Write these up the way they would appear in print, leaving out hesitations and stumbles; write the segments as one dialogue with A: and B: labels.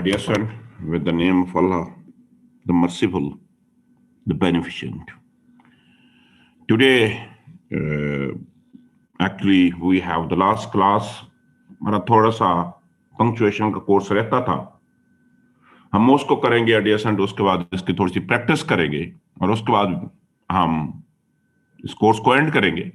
A: dear son, with the name of Allah, the merciful, the beneficent. Today, uh, actually, we have the last class. हमारा थोड़ा सा punctuation का course रहता था, हम उसको करेंगे एडिशन, उसके बाद इसकी थोड़ी सी प्रैक्टिस करेंगे और उसके बाद हम इस कोर्स को एंड करेंगे।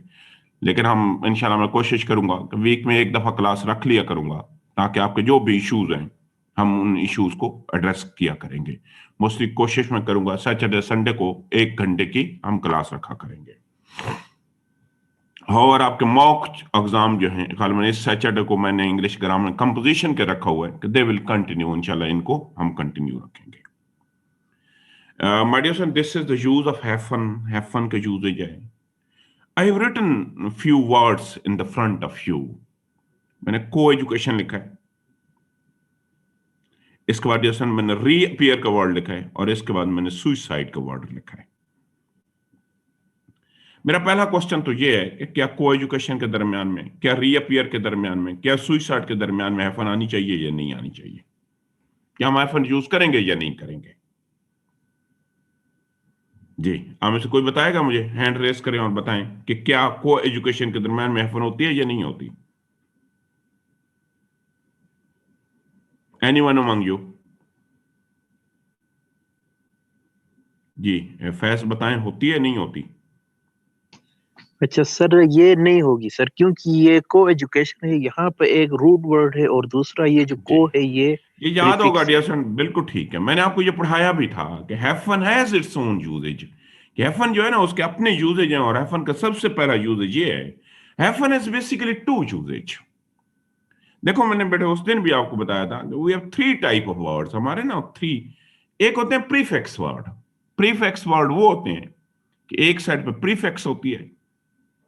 A: लेकिन हम इंशाल्लाह मैं कोशिश करूंगा कि वीक में एक दफा क्लास रख लिया करूंगा, ताकि आपके जो भी इश्यूज हैं हम उन इश्यूज को एड्रेस किया करेंगे। मोस्टली कोशिश मैं करूंगा सैटरडे संडे को 1 घंटे की हम क्लास रखा करेंगे। और आपके मॉक एग्जाम जो हैं, खाली मैंने इस सैटरडे को मैंने इंग्लिश ग्रामर कंपोजिशन के रखा हुआ है कि दे विल कंटिन्यू, इंशाल्लाह इनको हम कंटिन्यू रखेंगे। My dear son, this is the use of hyphen का यूजेज है। I have written a few words in the front of you. मैंने को एजुकेशन लिखा है, इसके बाद जैसे मैंने रीअपियर का वर्ड लिखा है और इसके बाद मैंने सुइसाइड का वर्ड लिखा है। मेरा पहला क्वेश्चन तो ये है कि क्या को एजुकेशन के दरमियान में, क्या रीअपियर के दरमियान में, क्या सुइसाइड के दरमियान में हैफन आनी चाहिए या नहीं आनी चाहिए? क्या हम हैफन यूज करेंगे या नहीं करेंगे? जी, आप में से कोई बताएगा मुझे? हैंड रेस करें और बताएं कि क्या को एजुकेशन के दरमियान में हैफन होती है या नहीं होती। Anyone among you? जी, फैज बताएं, होती है नहीं होती?
B: अच्छा सर, ये नहीं होगी सर, क्योंकि ये को एजुकेशन है, यहाँ पे एक रूट वर्ड है और दूसरा ये जो को है ये
A: याद होगा
B: प्रीफिक्स।
A: डियर सन, बिल्कुल ठीक है। मैंने आपको ये पढ़ाया भी था कि hyphen has its own uses. कि हैफन जो है ना उसके अपने यूजेज हैं, और हैफन का सबसे पहला यूजेज ये है, हैफन इज बेसिकली 2 यूजेज। देखो मैंने बेटे उस दिन भी आपको बताया था, we have 3 type of words हमारे ना, 3। एक होते हैं प्रीफिक्स वर्ड। प्रीफिक्स वर्ड वो होते हैं कि एक साइड पे प्रीफिक्स होती है,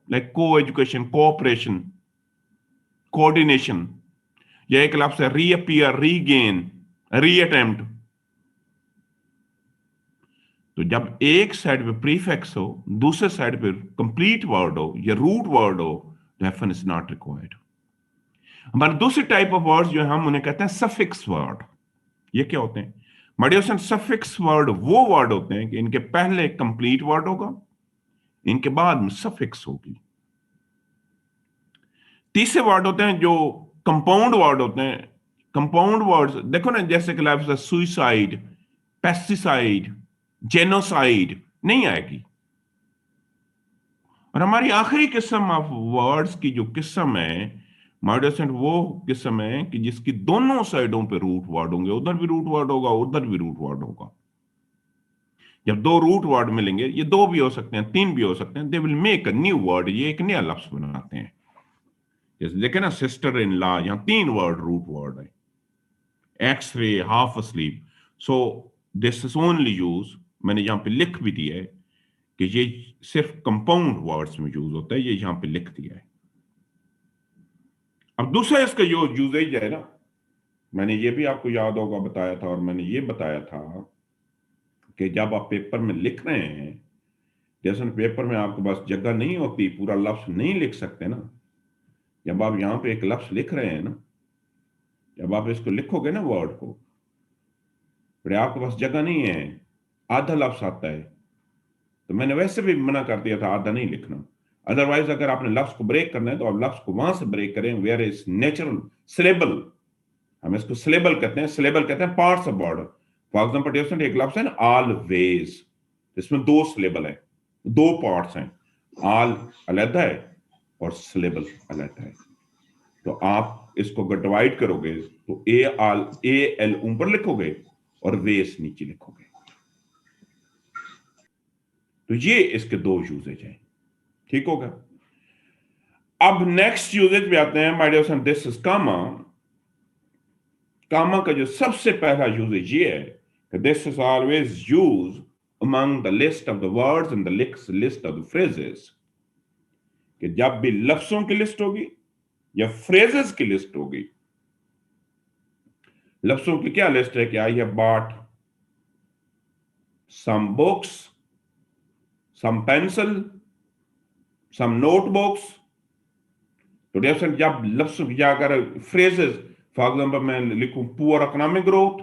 A: लाइक को एजुकेशन, कोऑपरेशन, कोऑर्डिनेशन, या एक लफ्ज है रीअपियर, रीगेन, रीअटेम्प्ट। तो जब एक साइड पे प्रीफिक्स हो, दूसरे साइड पे कंप्लीट वर्ड हो या रूट वर्ड हो, तो हैफन इज नॉट रिक्वायर्ड। हमारे दूसरे टाइप ऑफ वर्ड्स जो हम उन्हें कहते हैं सफिक्स वर्ड। ये क्या होते हैं? मडियोसन, सफिक्स वर्ड वो वर्ड होते हैं कि इनके पहले कंप्लीट वर्ड होगा, इनके बाद में सफिक्स होगी। तीसरे वर्ड होते हैं जो कंपाउंड वर्ड होते हैं। कंपाउंड वर्ड्स देखो ना, जैसे कि लफ्ज सुइसाइड, पेस्टिसाइड, जेनोसाइड नहीं आएगी। और हमारी आखिरी किस्म ऑफ वर्ड्स की जो किस्म है मॉडर्सेंट, वो किस्म है कि जिसकी दोनों साइडों पे रूट वर्ड होंगे, उधर भी रूट वर्ड होगा, उधर भी रूट वर्ड होगा। जब 2 रूट वर्ड मिलेंगे, ये 2 भी हो सकते हैं, 3 भी हो सकते हैं, they will make a new word, ये एक नया लफ्ज बनाते हैं। जैसे देखे ना, सिस्टर इन लॉ, यहां 3 वर्ड रूट वर्ड है, x ray, half asleep. So this is only use, मैंने यहां पे लिख भी दिया है कि ये सिर्फ कंपाउंड वर्ड्स में यूज होता है, ये यहां पे लिख दिया है। अब दूसरा इसका जो यूजेज है ना, मैंने ये भी आपको याद होगा बताया था, और मैंने ये बताया था कि जब आप पेपर में लिख रहे हैं, जैसे पेपर में आपके पास जगह नहीं होती, पूरा लफ्ज नहीं लिख सकते ना, जब आप यहां पे एक लफ्ज लिख रहे हैं ना, जब आप इसको लिखोगे ना वर्ड को, फिर आपके पास जगह नहीं है, आधा लफ्ज आता है, तो मैंने वैसे भी मना कर दिया था आधा नहीं लिखना। अदरवाइज अगर आपने लफ्ज को ब्रेक करना है तो आप लफ्ज को वहां से ब्रेक करें वेयर इज नेचुरल सिलेबल। हम इसको सिलेबल कहते हैं, सिलेबल कहते हैं parts of word. For example एक लफ्ज है ना ऑलवेज, इसमें 2 सिलेबल है, 2 पार्ट्स हैं, ऑल अलग है और सिलेबल अलग है। तो आप इसको अगर डिवाइड करोगे तो ए एल ऊपर लिखोगे और वेस नीचे लिखोगे। तो ये इसके 2 यूजेज हैं, ठीक होगा। अब नेक्स्ट यूजेज पे आते हैं, my dear son, this is comma. Comma का जो सबसे पहला यूजेज ये है कि this is always use among the list of the words and the list of the phrases. कि जब भी लफ्जों की लिस्ट होगी या फ्रेजेस की लिस्ट होगी, लफ्जों की क्या लिस्ट है कि I have bought some books, some pencil, some notebooks. तो जब लफ्ज या अगर फ्रेजेस, फॉर एग्जाम्पल मैं लिखूं poor economic growth,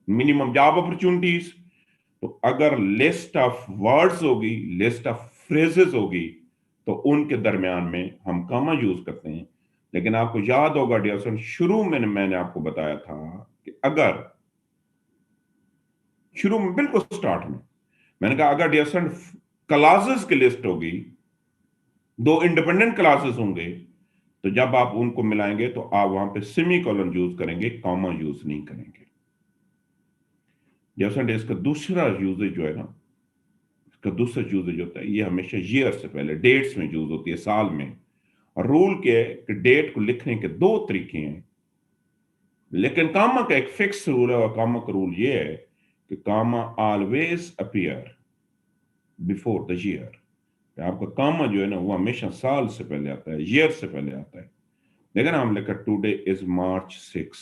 A: minimum job opportunities, तो अगर लिस्ट ऑफ वर्ड्स होगी, लिस्ट ऑफ फ्रेजेस होगी, तो उनके दरमियान में हम कॉमा यूज करते हैं। लेकिन आपको याद होगा डियर स्टूडेंट, शुरू में मैंने आपको बताया था कि अगर शुरू में बिल्कुल स्टार्ट में मैंने कहा अगर डियर स्टूडेंट क्लासेस की लिस्ट होगी, दो इंडिपेंडेंट क्लासेस होंगे, तो जब आप उनको मिलाएंगे तो आप वहां पे सेमी कॉलन यूज करेंगे, कॉमा यूज नहीं करेंगे। डियर स्टूडेंट इसका दूसरा यूजेज जो है ना, इसका दूसरा यूजेज होता है, ये हमेशा ईयर से पहले डेट्स में यूज होती है, साल में। और रूल के कि डेट को लिखने के दो तरीके हैं, लेकिन कामा का एक फिक्स रूल है, और कामा का रूल ये है कि comma always appear before the year. आपका कामा जो है ना वो हमेशा साल से पहले आता है, ईयर से पहले आता है। देखा ना, हम लिखा टुडे इज March 6,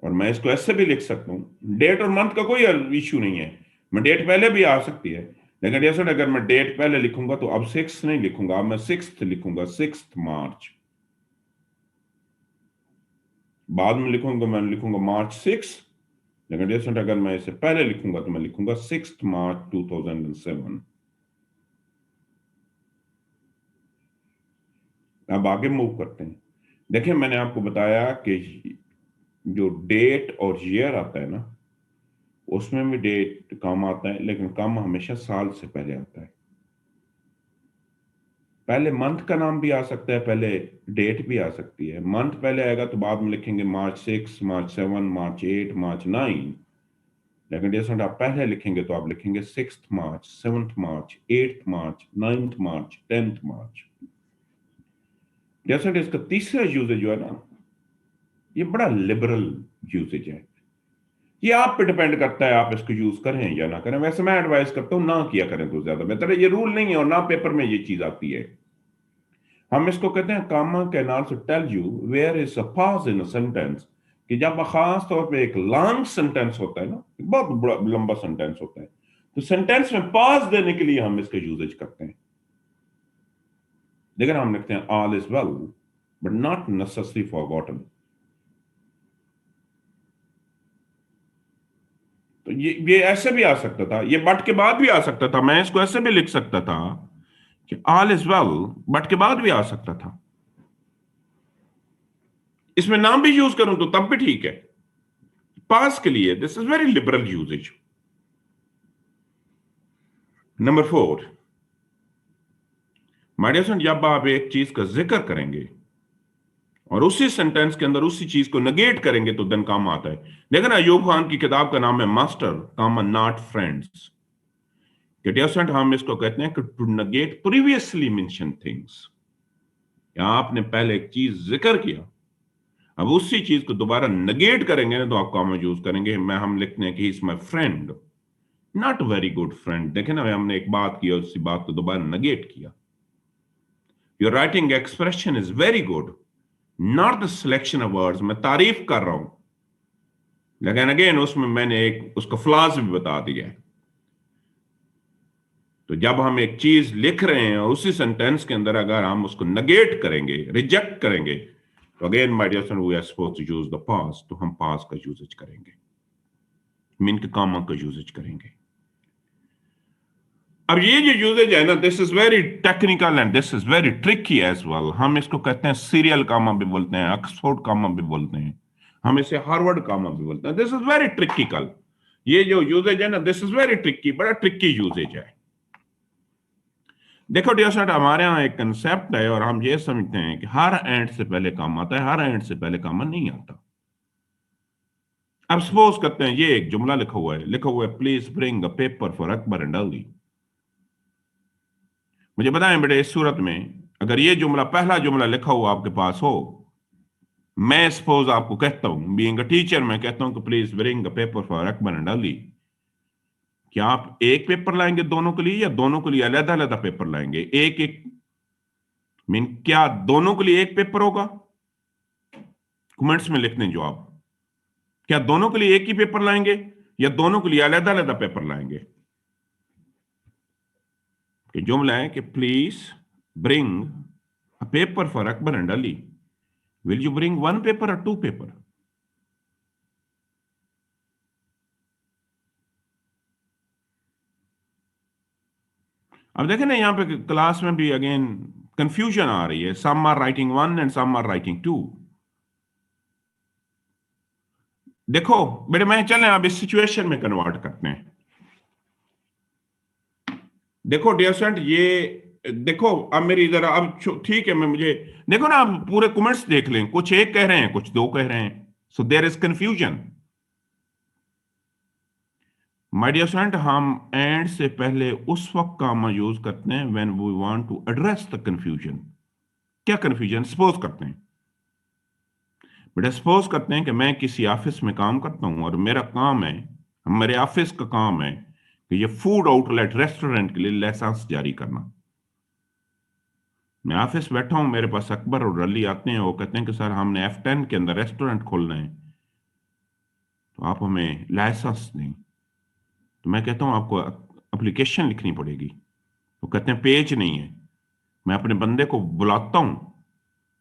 A: और मैं इसको ऐसे भी लिख सकता हूं, डेट और मंथ का कोई इश्यू नहीं है, मैं डेट पहले भी आ सकती है, लेकिन जैसे अगर मैं डेट पहले लिखूंगा तो अब 6 नहीं लिखूंगा, अब मैं 6 लिखूंगा, 6 मार्च। बाद में लिखूंगा, मैं लिखूंगा March 6, लेकिन जैसे अगर मैं इसे पहले लिखूंगा तो मैं लिखूंगा 6 मार्च 2007। अब आगे मूव करते हैं। देखिए मैंने आपको बताया कि जो डेट और ईयर आता है ना, उसमें भी डेट काम आता है, लेकिन काम हमेशा साल से पहले आता है। पहले मंथ का नाम भी आ सकता है, पहले डेट भी आ सकती है। मंथ पहले आएगा तो बाद में लिखेंगे March 6, March 7, March 8, March 9, लेकिन जैसे आप पहले लिखेंगे तो आप लिखेंगे 6 मार्च, 7 मार्च, 8 मार्च, 9 मार्च, 10 मार्च। जैसे इसका तीसरा यूजेज जो है ना, ये बड़ा लिबरल यूजेज है, ये आप पे डिपेंड करता है आप इसको यूज करें या ना करें। वैसे मैं एडवाइस करता हूं ना किया करें तो ज्यादा बेहतर है, ये रूल नहीं है और ना पेपर में ये चीज आती है। हम इसको कहते हैं comma can also tell you where is a pause in a sentence, कि जब खास तौर पे एक लॉन्ग सेंटेंस होता है ना, बहुत बड़ा लंबा सेंटेंस होता है, तो सेंटेंस में पॉज देने के लिए हम इसका यूजेज करते हैं। लेकिन हम लिखते हैं all is well but not necessary forgotten. तो ये ऐसे भी आ सकता था, ये बट के बाद भी आ सकता था, मैं इसको ऐसे भी लिख सकता था कि ऑल इज वेल बट के बाद भी आ सकता था। इसमें नाम भी यूज करूं तो तब भी ठीक है। पास के लिए this is very liberal uses. Number 4, my dear friend, जब आप एक चीज का जिक्र करेंगे और उसी सेंटेंस के अंदर उसी चीज को नेगेट करेंगे तो दिन काम आता है। देखा ना, अयूब खान की किताब का नाम है master common not friends. Dear friend, हम इसको कहते हैं कि to negate previously mention things. या आपने पहले एक चीज जिक्र किया, अब उसी चीज को दोबारा नेगेट करेंगे ना तो आप कॉमन यूज करेंगे। हम लिखते हैं कि is my friend, not very good friend. देखे ना, हमने एक बात की और उसी बात को दोबारा नेगेट किया। Your writing expression is very good, not the selection of words. मैं तारीफ कर रहा हूं, लेकिन अगेन उसमें मैंने एक उसका फ्लॉज भी बता दिया है। तो जब हम एक चीज लिख रहे हैं और उसी सेंटेंस के अंदर अगर हम उसको नेगेट करेंगे, रिजेक्ट करेंगे, तो again my dear friend we are supposed to use the past, तो हम पास्ट का यूजेज करेंगे, मीन के कॉमा का यूजेज करेंगे। अब ये जो यूजेज है ना, this is very technical and this is very tricky as well. हम इसको कहते हैं सीरियल कामा भी बोलते हैं, ऑक्सफोर्ड कामा भी बोलते हैं, हम इसे हार्वर्ड कामा भी बोलते हैं। This is very trickical. ये जो यूजेज है ना, दिस इज वेरी ट्रिकी, बड़ा ट्रिकी यूजेज है। देखो डियर स्टूडेंट, हमारे यहाँ एक कंसेप्ट है और हम ये समझते हैं कि हर एंड से पहले काम आता है, हर एंड से पहले काम नहीं आता। अब सपोज करते हैं ये एक जुमला लिखा हुआ है please bring a paper for Akbar and Ali. मुझे बताएं बेटे, इस सूरत में अगर ये जुमला पहला जुमला लिखा हुआ आपके पास हो, मैं सपोज आपको कहता हूं बीइंग अ टीचर, मैं कहता हूं कि please bring a paper for Akbar and Ali, क्या आप एक पेपर लाएंगे दोनों के लिए या दोनों के लिए अलग अलग पेपर लाएंगे? एक एक मीन क्या दोनों के लिए एक पेपर होगा? कमेंट्स में लिख दें जवाब। क्या दोनों के लिए एक ही पेपर लाएंगे या दोनों के लिए अलग अलग पेपर लाएंगे? कि जुमला है कि please bring a paper for Akbar and Ali, will you bring one paper or two paper? अब देखें ना, यहां पे क्लास में भी अगेन कंफ्यूजन आ रही है, some are writing one and some are writing two. देखो बेटे, मैं चलें अब इस सिचुएशन में कन्वर्ट करते हैं। देखो डियर स्टूडेंट, ये देखो अब मेरी इधर, अब ठीक है, मैं मुझे देखो ना, अब पूरे कमेंट्स देख लें, कुछ एक कह रहे हैं, कुछ दो कह रहे हैं, so there is confusion. My dear student, हम एंड से पहले उस वक्त कॉमा यूज करते हैं when we want to address the confusion. क्या कंफ्यूजन? सपोज करते हैं बेटा, सपोज करते हैं कि मैं किसी ऑफिस में काम करता हूं और मेरा काम है, मेरे ऑफिस का काम है कि ये फूड आउटलेट रेस्टोरेंट के लिए लाइसेंस जारी करना। मैं ऑफिस बैठा हूं, मेरे पास अकबर और अली आते हैं, वो कहते हैं कि सर हमने F10 के अंदर रेस्टोरेंट खोलना है, तो आप हमें लाइसेंस दें। तो मैं कहता हूं आपको एप्लीकेशन लिखनी पड़ेगी। वो कहते हैं पेज नहीं है। मैं अपने बंदे को बुलाता हूं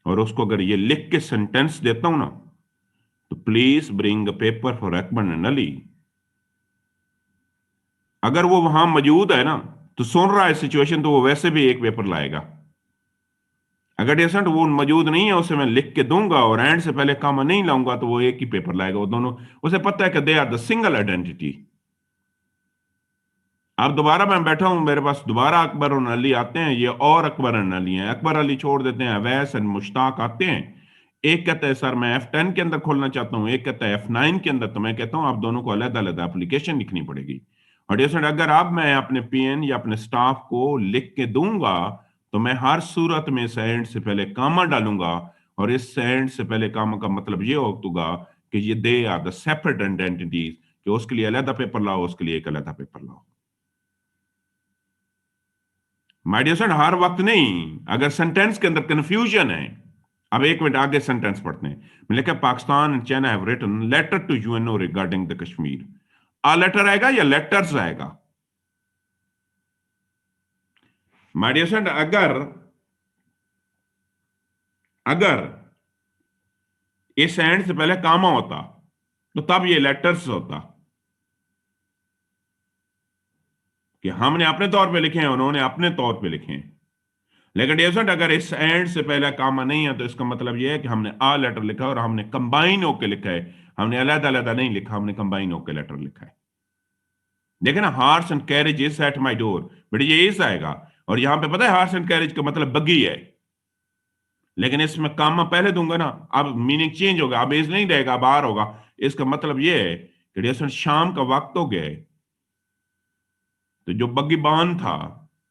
A: और उसको अगर ये लिख के सेंटेंस देता हूं ना, तो please bring a paper for Akbar and Ali. अगर वो वहां मौजूद है ना, तो सुन रहा है सिचुएशन, तो वो वैसे भी एक पेपर लाएगा। अगर डेसेंट वो मौजूद नहीं है, उसे मैं लिख के दूंगा और एंड से पहले कामा नहीं लाऊंगा, तो वो एक ही पेपर लाएगा। वो दोनों, उसे पता है कि they are the single identity. अब दोबारा मैं बैठा हूं, मेरे पास दोबारा अकबर और अली आते हैं, ये और अकबर और अली हैं। अकबर अली छोड़ देते हैं, अवैस एंड मुश्ताक आते हैं। एक कहता है सर मैं F10 के अंदर खोलना चाहता हूं, एक कहता है F9 के अंदर। तो मैं कहता हूं आप दोनों को अलग अलग एप्लीकेशन लिखनी पड़ेगी। और डेसेंट, अगर आप मैं अपने पीएन या अपने स्टाफ को लिख के दूंगा, तो मैं हर सूरत में एंड से पहले कामा डालूंगा। और इस एंड से पहले कामा का मतलब ये होगा कि ये they are the separate identities, कि उसके लिए अलग पेपर लाओ, उसके लिए एक अलग पेपर लाओ। माय डियर फ्रेंड, हर वक्त नहीं, अगर सेंटेंस के अंदर कंफ्यूजन है। अब एक मिनट आगे सेंटेंस पढ़ते हैं। मैंने लिखा Pakistan and China have written letter to UNO regarding the Kashmir. A letter आएगा या लेटर्स आएगा? माय डियर फ्रेंड, अगर अगर इस एंड से पहले कामा होता, तो तब ये लेटर्स होता, कि हमने अपने तौर पे लिखे हैं, उन्होंने अपने तौर पे लिखे हैं। लेकिन डियर फ्रेंड, अगर इस एंड से पहले कामा नहीं है, तो इसका मतलब यह है कि हमने आ लेटर लिखा है और हमने कंबाइन होकर लिखा है। हमने अलग अलग नहीं लिखा, हमने कंबाइन होकर लेटर लिखा है। देखे ना, horse and carriage is at my door, बेटे ये इस आएगा। और यहां पे पता है हार्स एंड कैरेज का मतलब बग्गी है, लेकिन इसमें कामा पहले दूंगा ना, अब मीनिंग चेंज होगा, अब इज नहीं रहेगा, अब आर होगा। इसका मतलब ये है कि जैसे शाम का वक्त हो गया है, तो जो बग्गी बांध था,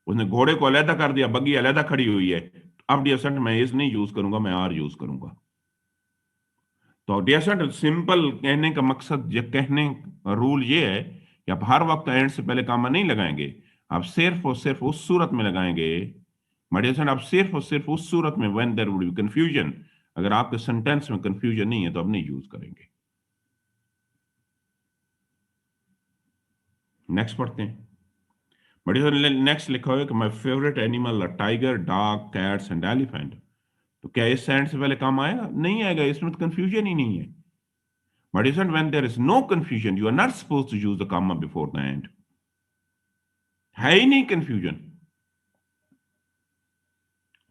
A: उसने घोड़े को अलहदा कर दिया, बग्गी अलहदा खड़ी हुई है। अब डियर मैं इज नहीं यूज करूंगा, मैं आर यूज करूंगा। तो डियर सिंपल कहने का मकसद, ये कहने रूल ये है कि आप हर वक्त एंड से पहले कामा नहीं लगाएंगे। आप सिर्फ और सिर्फ उस सूरत में लगाएंगे, मेडिसन, आप सिर्फ और सिर्फ उस सूरत में when there would be confusion. अगर आपके सेंटेंस में कंफ्यूजन नहीं है, तो आप नहीं यूज करेंगे। नेक्स्ट पढ़ते हैं। मेडिसन नेक्स्ट लिखा हुआ है कि my favourite animal are tiger, dog, cats and elephant. तो क्या इस एंड से पहले काम आएगा? नहीं आएगा, इसमें तो कंफ्यूजन ही नहीं है। मेडिसन, when there is no confusion, you are not suppose to use the comma before the and. है ही नहीं कंफ्यूजन।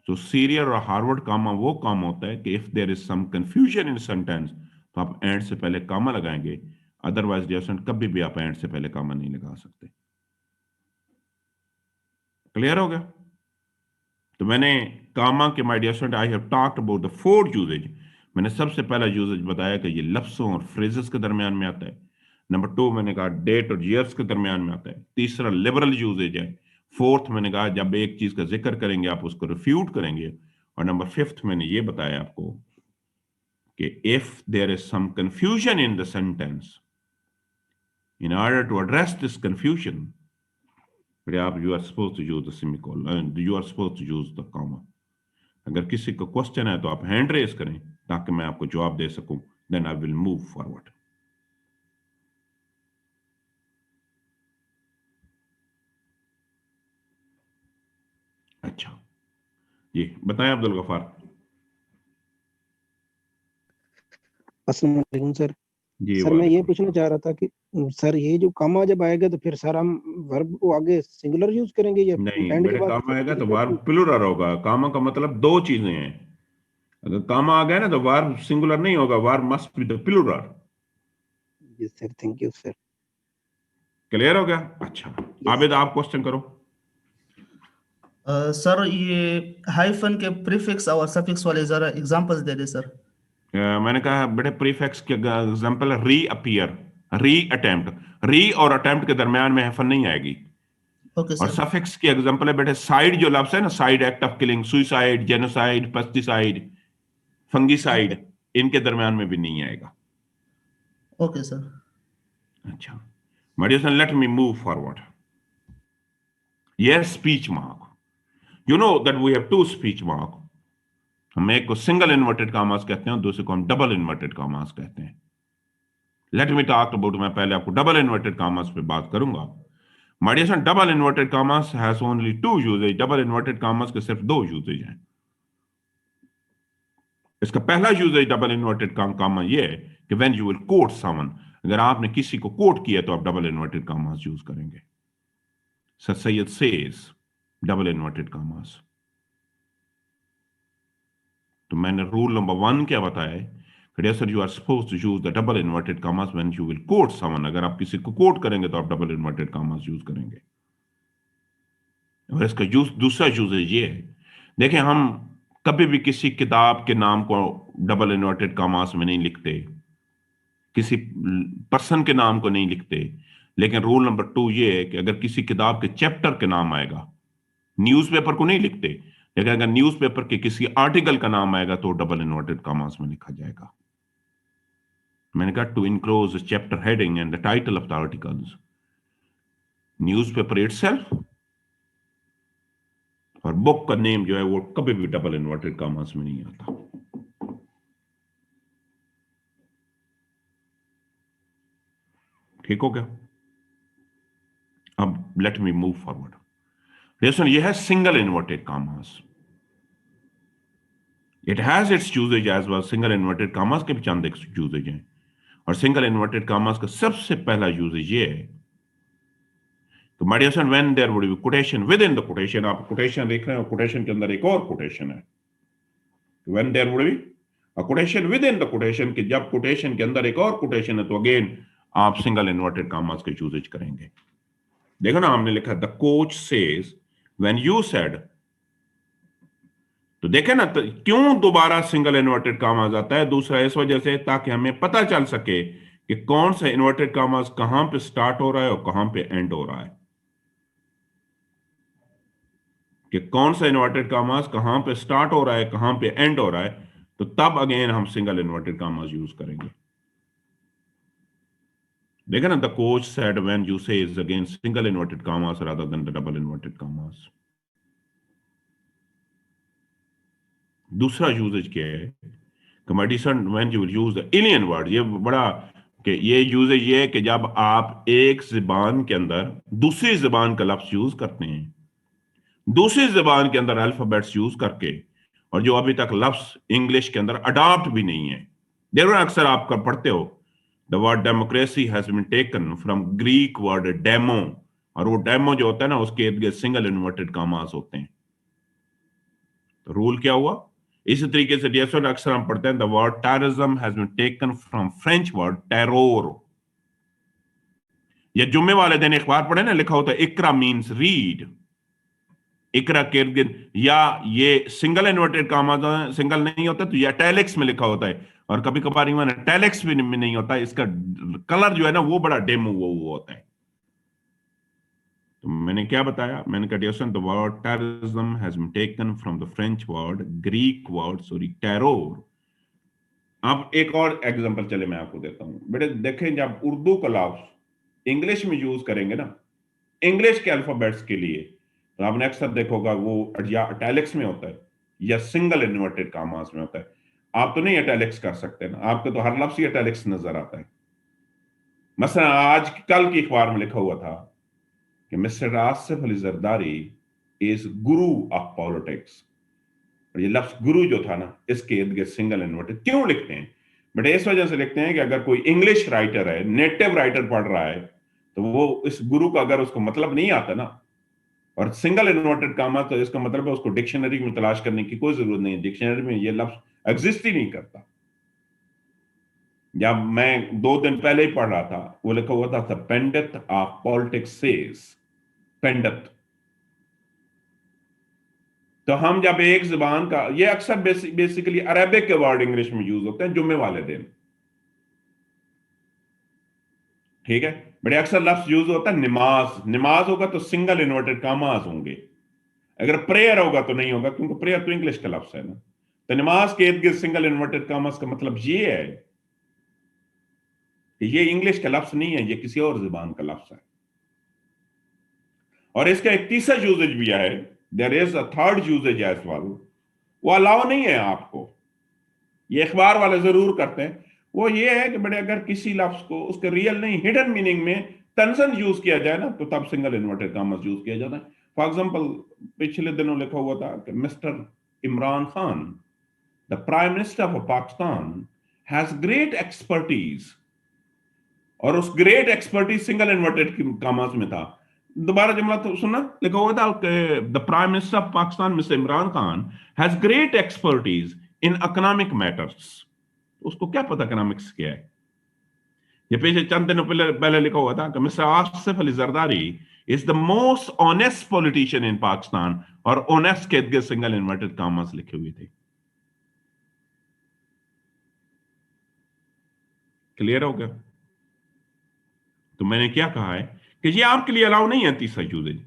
A: तो सीरियल और हार्वर्ड कामा वो काम होता है कि if there is some confusion in sentence, तो आप एंड से पहले कामा लगाएंगे। अदरवाइज डियर कभी भी आप एंड से पहले कामा नहीं लगा सकते। क्लियर हो गया? तो मैंने कामा के, my dear student, I have talked about the four uses. मैंने सबसे पहला यूजेज बताया कि ये लफ्जों और फ्रेजेस के दरमियान में आता है। नंबर टू, मैंने कहा डेट और ईयर्स के दरमियान में आता है। तीसरा लिबरल यूजेज है। फोर्थ, मैंने कहा जब एक चीज का जिक्र करेंगे आप उसको रिफ्यूट करेंगे। और नंबर फिफ्थ, मैंने ये बताया आपको कि if there is some confusion in the sentence, in order to address this confusion, you are supposed to use the semicolon and you are supposed to use the comma. अगर किसी को question है तो आप हैंड रेस करें, ताकि मैं आपको जवाब दे सकूं, then I will move forward. अच्छा, जी बताएं अब्दुल गफार।
C: अस्सलाम वालेकुम सर।
A: जी
C: सर मैं ये
A: वालेकुम
C: पूछना
A: सलाम।
C: चाह रहा था कि सर ये जो कामा जब आएगा तो फिर सर हम वर्ब को आगे सिंगुलर यूज करेंगे या
A: नहीं
C: एंड के
A: बेटे,
C: बाद
A: कामा
C: सर
A: आएगा तो
C: सिंगुलर
A: वार्ब
C: यूज?
A: प्लुरल होगा। कामा का मतलब दो चीजें हैं। अगर कामा आ गया ना तो वार्ब सिंगुलर नहीं होगा, verb must be the plural.
C: Yes sir, thank you sir.
A: Clear हो गया? अच्छा,
C: यस।
A: आबिद आप क्वेश्चन करो।
D: सर ये हाइफन के प्रीफिक्स और सफिक्स वाले जरा एग्जांपल्स दे दे सर।
A: मैंने कहा बेटे प्रीफिक्स के एग्जांपल री अपीयर, री अटेम्प्ट। री और अटेम्प्ट के दरमियान में हाइफन नहीं आएगी।
D: ओके
A: और
D: सर।
A: सफिक्स की एग्जांपल है बेटे साइड, जो लफ्ज है ना, side act of killing, suicide, genocide, pesticide,
D: okay.
A: Fungicide, इनके दरमियान में भी नहीं आएगा।
D: Okay sir.
A: अच्छा, my son, let me move forward. Yes, speech mark. You know that we have two speech mark. हम एक को सिंगल इन्वर्टेड कामास कहते हैं और दूसरे को हम डबल इन्वर्टेड कामास कहते हैं। लेट मी टॉक अबाउट, मैं पहले आपको डबल इन्वर्टेड कामास पे बात करूंगा। My dear son, double inverted commas has only two usages. Double inverted commas के सिर्फ दो यूजेज हैं। इसका पहला यूजेज डबल इन्वर्टेड कामा ये है कि when you will quote someone, अगर आपने किसी को कोट किया तो आप डबल इन्वर्टेड कामास यूज करेंगे। Sir Syed says, double inverted commas. तो मैंने रूल नंबर 1 क्या बताया है कि sir you are suppose to use the double inverted commas when you will quote someone. अगर आप किसी को कोट करेंगे तो आप डबल इन्वर्टेड कामास यूज करेंगे। और इसका यूज, दूसरा यूजेज ये है, देखिए हम कभी भी किसी किताब के नाम को डबल इन्वर्टेड कामास में नहीं लिखते, किसी पर्सन के नाम को नहीं लिखते। लेकिन रूल नंबर 2 ये है कि अगर किसी किताब के चैप्टर के नाम आएगा, न्यूज़पेपर को नहीं लिखते, लेकिन अगर न्यूज़पेपर के किसी आर्टिकल का नाम आएगा तो डबल इन्वर्टेड कॉमास में लिखा जाएगा। मैंने कहा to enclose chapter heading and the title of the articles, newspaper itself और बुक का नेम जो है वो कभी भी डबल इन्वर्टेड कॉमास में नहीं आता। ठीक हो गया? अब let me move forward. Listen, ये है single inverted commas. It has its uses as well. Single inverted commas के भी चंद यूजेज हैं और सिंगल इन्वर्टेड कॉमास का सबसे पहला यूजेज ये है तो my dear son, when there would be quotation within the quotation, आप कोटेशन देख रहे हैं और कोटेशन के अंदर एक और कोटेशन है, when there would be a quotation within the quotation, कि जब कोटेशन के अंदर एक और कोटेशन है तो अगेन आप सिंगल इन्वर्टेड कॉमास का यूजेज करेंगे। देखो ना, हमने लिखा the coach says when you said, तो देखे ना तो क्यों दोबारा सिंगल इन्वर्टेड कॉमास आता है? दूसरा इस वजह से ताकि हमें पता चल सके कि कौन सा इन्वर्टेड कॉमास कहां पे स्टार्ट हो रहा है और कहां पे एंड हो रहा है, कि कौन सा इन्वर्टेड कॉमास कहां पे स्टार्ट हो रहा है कहां पे एंड हो रहा है, तो तब अगेन हम सिंगल इन्वर्टेड कॉमास यूज करेंगे। देखा ना, the coach said when you say is again single inverted commas rather than the double inverted commas. दूसरा यूजेज क्या है, कमेडिसन when you will use the alien word. ये बड़ा कि ये यूजेज ये है कि जब आप एक जुबान के अंदर दूसरी जुबान का लफ्ज यूज करते हैं, दूसरी जुबान के अंदर अल्फाबेट्स यूज करके, और जो अभी तक लफ्ज इंग्लिश के अंदर अडॉप्ट भी नहीं है। देखो ना, अक्सर आप पढ़ते हो the word democracy has been taken from Greek word demo, और वो डेमो जो होता है ना उसके इर्द गिर्द सिंगल इन्वर्टेड कॉमास होते हैं। तो रूल क्या हुआ? इसी तरीके से जैसे अक्सर हम पढ़ते हैं the word terrorism has been taken from French word terror. या जुम्मे वाले दिन अखबार पढ़े ना, लिखा होता है इकरा मीन्स रीड, इकरा के इर्द गिर्द, या ये सिंगल इन्वर्टेड कॉमा, सिंगल नहीं होता तो ये इटैलिक्स में लिखा होता है, और कभी कभार इवन इटैलिक्स भी नहीं होता, इसका कलर जो है ना वो बड़ा डिम हुआ होता है। तो मैंने क्या बताया? मैंने कहा dear the word terrorism has been taken from the French word Greek word sorry terror. अब एक और एग्जांपल चले मैं आपको देता हूं बेटे। देखें, जब उर्दू का लफ्ज इंग्लिश में यूज करेंगे ना, इंग्लिश के अल्फाबेट्स के लिए, तो आपने अक्सर देखोगा वो या इटैलिक्स में होता है या सिंगल इन्वर्टेड कॉमास में होता है। आप तो नहीं इटैलिक्स कर सकते ना, आपको तो हर लफ्ज ही इटैलिक्स नजर आता है। मसलन आज कल की अखबार में लिखा हुआ था कि mister Asif Ali Zardari is Guru of politics. और ये लफ्ज गुरु जो था ना, इसके इर्द गिर्द सिंगल इन्वर्टेड क्यों लिखते हैं? बेटा इस वजह से लिखते हैं कि अगर कोई इंग्लिश राइटर है, नेटिव राइटर पढ़ रहा है, तो वो इस गुरु का अगर उसको मतलब नहीं आता ना, और सिंगल इन्वर्टेड कामा, तो इसका मतलब है उसको डिक्शनरी में तलाश करने की कोई जरूरत नहीं है, डिक्शनरी में ये लफ्ज एग्जिस्ट ही नहीं करता। जब मैं 2 दिन पहले ही पढ़ रहा था, वो लिखा हुआ था पेंडित ऑफ पॉलिटिक्स सेज, पेंडित। तो हम जब एक जुबान का, ये अक्सर बेसिकली अरेबिक के वर्ड इंग्लिश में यूज होते हैं, जुम्मे वाले दिन, ठीक है। बड़े अक्सर लफ्ज यूज होता है नमाज, नमाज होगा तो सिंगल इन्वर्टेड कामाज होंगे, अगर प्रेयर होगा तो नहीं होगा, क्योंकि प्रेयर तो इंग्लिश का लफ्ज है ना। तो नमाज के इर्द गिर्द सिंगल इन्वर्टेड कामाज का मतलब ये है कि ये इंग्लिश का लफ्ज नहीं है, ये किसी और जुबान का लफ्ज है। और इसका एक तीसरा यूजेज भी है, there is a third uses as well, वो अलाउ नहीं है आपको, ये अखबार वाले जरूर करते हैं। वो ये है कि बड़े अगर किसी लफ्ज को उसके रियल नहीं, हिडन मीनिंग में तंजन यूज किया जाए ना, तो तब सिंगल इन्वर्टेड कामास यूज किया जाता है। फॉर एग्जांपल, पिछले दिनों लिखा हुआ था कि mister Imran Khan, the prime minister of Pakistan, has great expertise, और उस ग्रेट एक्सपर्टीज सिंगल इन्वर्टेड कामास में था। दोबारा जुमला तो सुनना, लिखा हुआ था कि the prime minister of Pakistan mister Imran Khan has great expertise in economic matters. उसको क्या पता इकोनॉमिक्स क्या है? ये पिछले चंद दिनों पहले लिखा हुआ था कि mister Asif Ali Zardari is the most honest politician इन पाकिस्तान, और ऑनेस्ट के इर्द सिंगल इन्वर्टेड कामास लिखे हुए थे। क्लियर हो गया? तो मैंने क्या कहा है कि ये आपके लिए अलाउ नहीं है तीसरा यूजेज।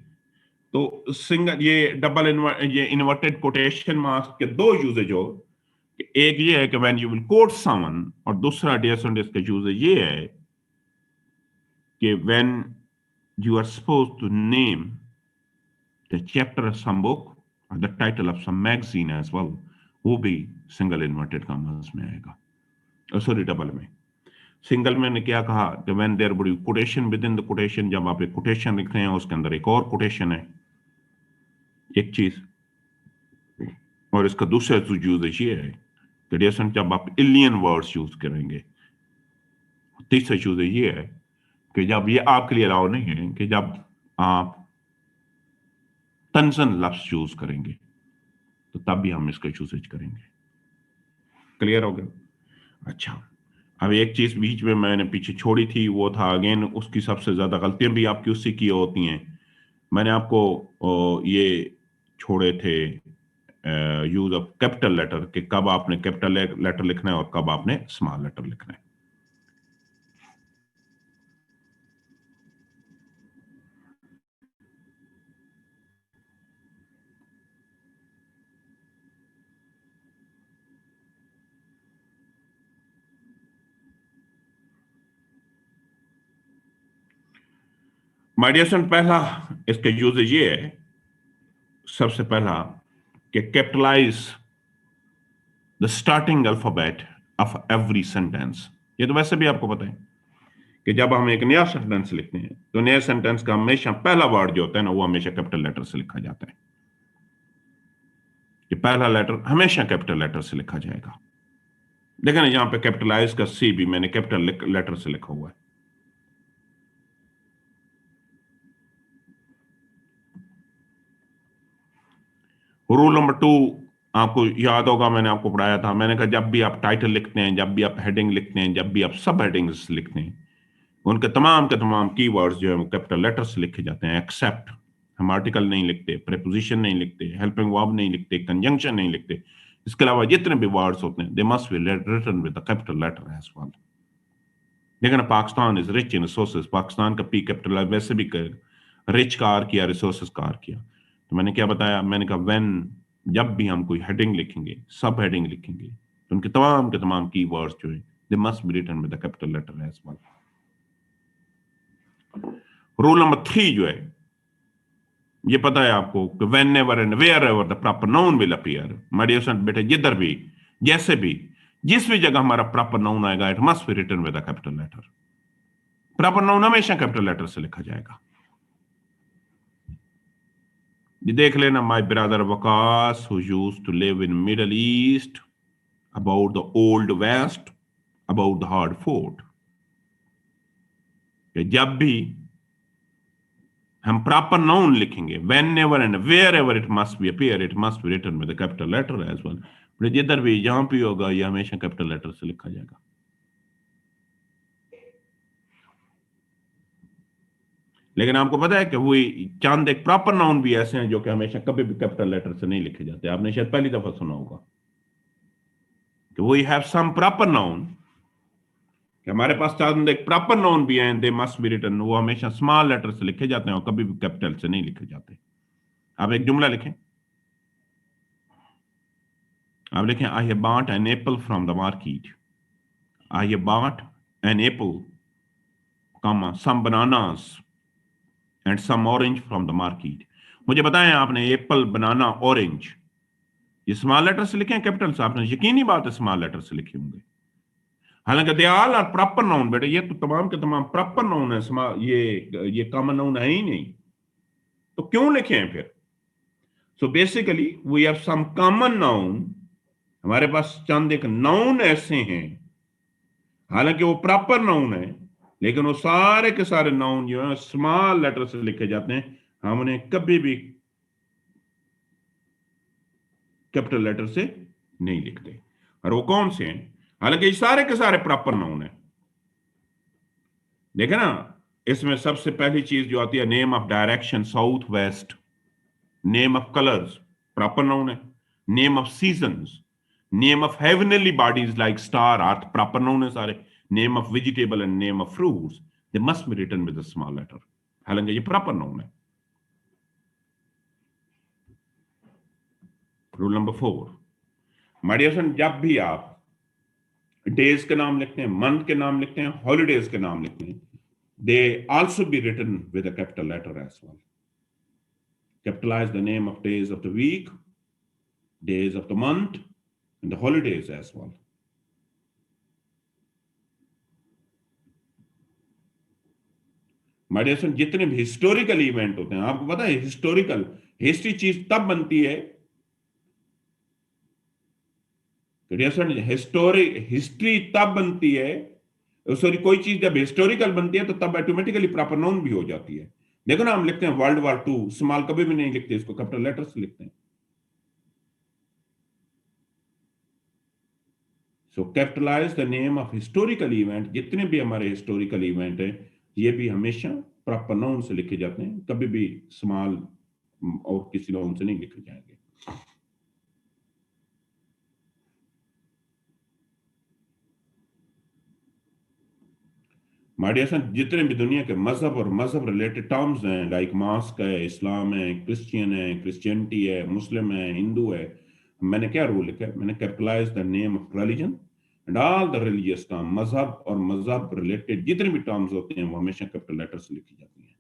A: तो सिंगल, ये डबल ये इन्वर्टेड कोटेशन मार्क्स के 2 यूजेज हो, एक ये है कि when you will quote someone, और दूसरा डियर स्टूडेंट्स का यूजेज ये है कि when you are supposed to name the chapter of some book और the title of some magazine as well, वो भी सिंगल इन्वर्टेड कॉमास में आएगा, सॉरी डबल में। सिंगल में ने क्या कहा कि व्हेन देयर बड़ी quotation within the quotation, जब आप एक कोटेशन लिख रहे हैं उसके अंदर एक और कोटेशन है, एक चीज। और इसका दूसरा यूजेज ये है कि डियर स्टूडेंट, जब आप एलियन वर्ड्स यूज करेंगे, तीसरा यूजेज ये है कि जब, ये आपके लिए अलाउ नहीं है कि जब आप तंजन लफ्ज यूज करेंगे, तो तब भी हम इसका यूजेज करेंगे। क्लियर हो गया? अच्छा, अब एक चीज बीच में मैंने पीछे छोड़ी थी, वो था अगेन, उसकी सबसे ज्यादा गलतियां भी आपकी उससे की होती हैं। मैंने आपको ये छोड़े थे यूज ऑफ कैपिटल लेटर, कि कब आपने कैपिटल लेटर लिखना है और कब आपने स्मॉल लेटर लिखना है। माय डियर स्टूडेंट, पहला इसका यूजेज ये है, सबसे पहला, कि capitalise the starting alphabet of every sentence. ये तो वैसे भी आपको पता है कि जब हम एक नया सेंटेंस लिखते हैं, तो नए सेंटेंस का हमेशा पहला वर्ड जो होता है ना, वो हमेशा कैपिटल लेटर से लिखा जाता है। कि पहला लेटर हमेशा कैपिटल लेटर से लिखा जाएगा। देखा ना, यहां पे कैपिटलाइज का सी भी मैंने कैपिटल लेटर से लिखा हुआ है। रूल नंबर 2 आपको याद होगा, मैंने आपको पढ़ाया था। मैंने कहा जब भी आप टाइटल लिखते हैं, जब भी आप हेडिंग लिखते हैं, जब भी आप सब हेडिंग्स लिखते हैं, उनके तमाम के तमाम कीवर्ड्स जो है वो कैपिटल लेटर से लिखे जाते हैं। एक्सेप्ट, हम आर्टिकल नहीं लिखते, प्रीपोजिशन नहीं लिखते, हेल्पिंग वर्ब नहीं लिखते, कंजंक्शन नहीं लिखते। इसके अलावा जितने भी वर्ड्स होते हैं, they must be written with the capital letter as well. लेकिन Pakistan is rich in resources, Pakistan का पी कैपिटल वैसे भी रिच का आर किया, रिसोर्सेज का आर किया। तो मैंने क्या बताया, मैंने कहा व्हेन, जब भी हम कोई हेडिंग लिखेंगे, सब हेडिंग लिखेंगे, तो उनके तमाम के तमाम कीवर्ड्स जो है they must be written with the capital letter as well. Rule number 3 जो है, ये पता है आपको कि whenever and wherever the proper noun will appear, my dear son, बेटे जिधर भी, जैसे भी, जिस भी जगह हमारा प्रॉपर नाउन आएगा, it must be written with the capital letter. Proper noun हमेशा कैपिटल लेटर से लिखा जाएगा। ये देख लेना, my brother Waqas who used to live in middle east, about the old west, about the hard fort. जब भी हम प्रॉपर नाउन लिखेंगे, whenever and wherever it must be appear, it must be written with capital letter as well. जिधर भी जहां भी होगा ये हमेशा कैपिटल लेटर से लिखा जाएगा। लेकिन आपको पता है कि वही चंद एक प्रॉपर नाउन भी ऐसे हैं जो कि हमेशा कभी भी कैपिटल लेटर से नहीं लिखे जाते। आपने शायद पहली दफा सुना होगा कि we have some proper noun, कि हमारे पास चंद एक प्रॉपर नाउन भी हैं, दे मस्ट बी रिटन, वो हमेशा स्मॉल लेटर से लिखे जाते हैं और कभी भी कैपिटल से नहीं लिखे जाते। आप एक जुमला लिखें, आप लिखें I have bought an apple from the market, I have bought an apple, some bananas and some orange from the market. मुझे बताएं आपने एप्पल, बनाना, ऑरेंज ये स्मॉल लेटर से लिखे हैं कैपिटल से? आपने यकीनी बात है स्मॉल लेटर से लिखे होंगे। हालांकि they all are proper noun बेटे, ये तो तमाम के तमाम प्रॉपर नाउन है, ये कॉमन नाउन है ही नहीं, तो क्यों लिखे हैं फिर? So basically we have some common noun, हमारे पास चंद एक नाउन ऐसे हैं, हालांकि वो प्रॉपर नाउन है, लेकिन वो सारे के सारे नाउन जो है स्मॉल लेटर से लिखे जाते हैं, हम उन्हें कभी भी कैपिटल लेटर से नहीं लिखते। और वो कौन से हैं? हालांकि ये सारे के सारे प्रॉपर नाउन है। देखे ना, इसमें सबसे पहली चीज जो आती है name of direction south west, name of colours proper noun है, name of seasons, name of heavenly bodies like star earth proper noun है सारे, name of vegetable and name of fruits they must be written with a small letter, हालांकि ये proper noun है। Rule number 4, my dear friend, जब भी आप days के नाम लिखते हैं, मंथ के नाम लिखते हैं, हॉलीडेज के नाम लिखते हैं, they also be written with a capital letter as well. Capitalize the name of days of the week, days of the month, and the holidays as well. My dear friend, जितने भी historical event होते हैं, आपको पता है historical history चीज तब बनती है, हिस्ट्री तब बनती है, सॉरी कोई चीज जब हिस्टोरिकल बनती है तो तब ऑटोमेटिकली प्रॉपर नाउन भी हो जाती है। देखो ना, हम लिखते हैं वर्ल्ड वॉर 2, स्मॉल कभी भी नहीं लिखते, इसको कैपिटल लेटर से लिखते हैं। So capitalise the name of historical event, जितने भी हमारे हिस्टोरिकल इवेंट हैं ये भी हमेशा प्रॉपर नाउन से लिखे जाते हैं, कभी भी स्मॉल और किसी नाउन से नहीं लिखे जाएंगे। माय डियर फ्रेंड, जितने भी दुनिया के मजहब और मजहब रिलेटेड टर्म्स हैं, लाइक मास्क है, इस्लाम है, क्रिश्चियन है, क्रिश्चियनिटी है, मुस्लिम है, हिंदू है, मैंने क्या रूल लिखा है? मैंने capitalise the name of religion and all the religious term, मजहब और मजहब रिलेटेड जितने भी टर्म्स होते हैं वो हमेशा कैपिटल लेटर से लिखी जाती हैं।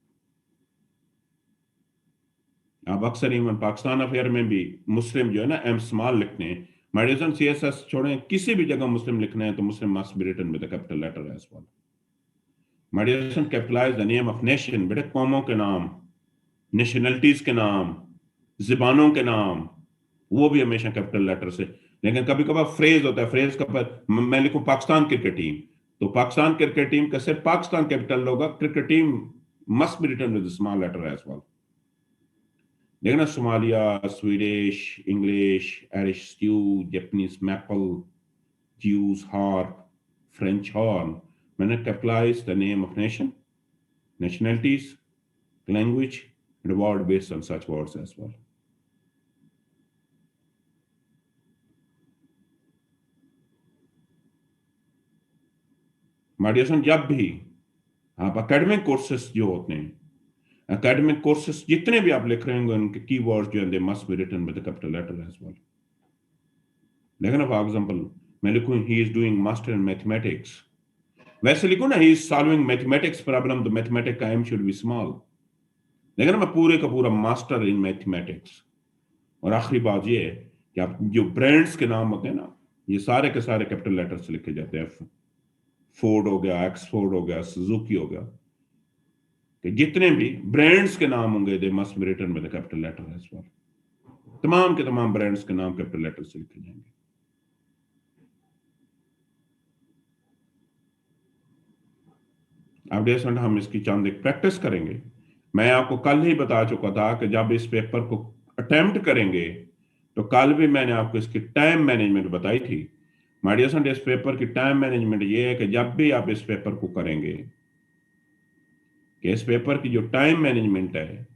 A: आप अक्सर इवन पाकिस्तान अफेयर में भी मुस्लिम जो है ना एम स्मॉल लिखते हैं। माय डियर फ्रेंड, सीएसएस छोड़ें, किसी भी जगह मुस्लिम लिखना है तो Muslim must be written with the capital letter as well. My dear friend, capitalise the name of nation, बेटे कौमों के नाम, नेशनलिटीज के नाम, ज़बानों के नाम, वो भी हमेशा कैपिटल लेटर से। लेकिन कभी कभार फ्रेज होता है, फ्रेज का मैं लिखूं पाकिस्तान क्रिकेट टीम, तो पाकिस्तान क्रिकेट टीम का सिर्फ पाकिस्तान कैपिटल होगा, cricket team must be written with small letter as well. देखना, Somalia, Swedish, English, Irish stew, Japanese maple, Jews harp, French horn, मैंने capitalise the name of nation, nationalities, language, and word based on such words as well. My dear son, जब भी आप academic courses जो होते हैं, academic courses जितने भी आप लिख रहे होंगे उनके कीवर्ड्स जो हैं, they must be written with the capital letter as well. लेकिन फॉर एग्जांपल मैं लिखूं he is doing master in mathematics, वैसे लिखूं ना he is solving mathematics problem, तो मैथमेटिक्स का एम शुड बी स्मॉल। लेकिन मैं पूरे का पूरा मास्टर इन मैथमेटिक्स। और आखिरी बात ये है कि आप जो ब्रांड्स के नाम होते हैं ना, ये सारे के सारे कैपिटल लेटर से लिखे जाते हैं। फोर्ड हो गया, एक्सफोर्ड हो गया, सुजुकी हो गया, कि जितने भी ब्रांड्स के नाम होंगे they must be written with capital letter as well. तमाम के तमाम ब्रांड्स के नाम कैपिटल लेटर से लिखे जाएंगे। अब डेसन हम इसकी चंद एक प्रैक्टिस करेंगे। मैं आपको कल ही बता चुका था कि जब इस पेपर को अटेम्प्ट करेंगे तो कल भी मैंने आपको इसकी टाइम मैनेजमेंट बताई थी। माय डियर स्टूडेंट, इस पेपर की टाइम मैनेजमेंट ये है कि जब भी आप इस पेपर को करेंगे कि इस पेपर की जो टाइम मैनेजमेंट है,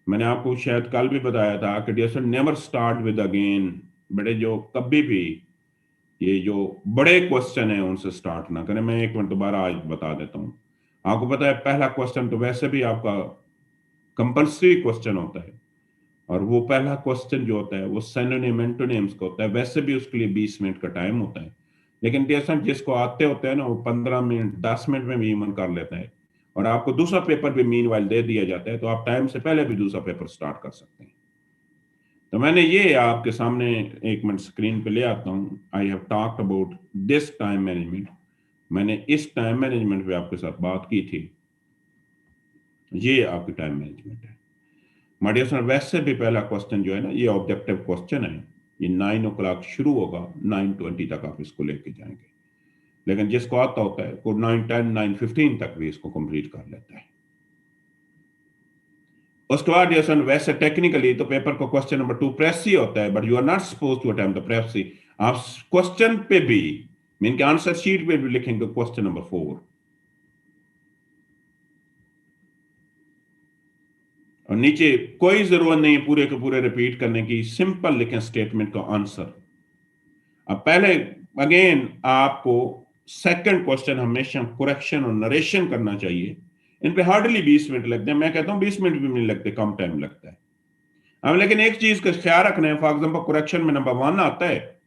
A: मैंने आपको शायद कल भी बताया था कि dear student never start with again. बड़े जो कभी भी ये जो बड़े क्वेश्चन है उनसे स्टार्ट ना करें। मैं एक मिनट दोबारा आज बता देता हूँ। आपको पता है पहला क्वेश्चन तो वैसे भी आपका कंपल्सरी क्वेश्चन होता है, और वो पहला क्वेश्चन जो होता है वो सिनोनिम एंटोनिम्स का होता है। वैसे भी उसके लिए 20 मिनट का टाइम होता है, लेकिन जैसा जिसको आते होते हैं ना वो 15 मिनट 10 मिनट में भी ईवन कर लेता है, और आपको दूसरा पेपर भी मीनवाइल दे दिया जाता है, तो आप टाइम से पहले भी दूसरा पेपर स्टार्ट कर सकते हैं। तो मैंने ये आपके सामने एक मिनट स्क्रीन पे ले आता हूँ। आई have talked about this time management. मैंने इस टाइम मैनेजमेंट पे आपके साथ बात की थी। ये आपकी टाइम मैनेजमेंट है। माय डियर स्टूडेंट, वैसे भी पहला क्वेश्चन जो है ना ये ऑब्जेक्टिव क्वेश्चन है। ये 9 o'clock शुरू होगा, 9:20 तक आप इसको लेके जाएंगे, लेकिन जिसको आता होता है वो 9:10 9:15 तक भी इसको कंप्लीट कर लेता है। उसके बाद डियर स्टूडेंट वैसे टेक्निकली तो पेपर को क्वेश्चन नंबर 2 प्रेस ही होता है, but you are not suppose to attempt the precis. आप क्वेश्चन पे भी मीन के आंसर शीट पे भी लिखेंगे क्वेश्चन नंबर 4, और नीचे कोई जरूरत नहीं पूरे के पूरे रिपीट करने की, सिंपल लिखें स्टेटमेंट का आंसर। अब पहले अगेन आपको सेकंड क्वेश्चन हमेशा करेक्शन और नरेशन करना चाहिए। इन पे हार्डली 20 मिनट लगते हैं। मैं कहता हूं 20 मिनट भी नहीं लगते, कम टाइम लगता है। अब लेकिन एक चीज का ख्याल रखना है, फॉर एग्जाम्पल करेक्शन में नंबर 1 आता है,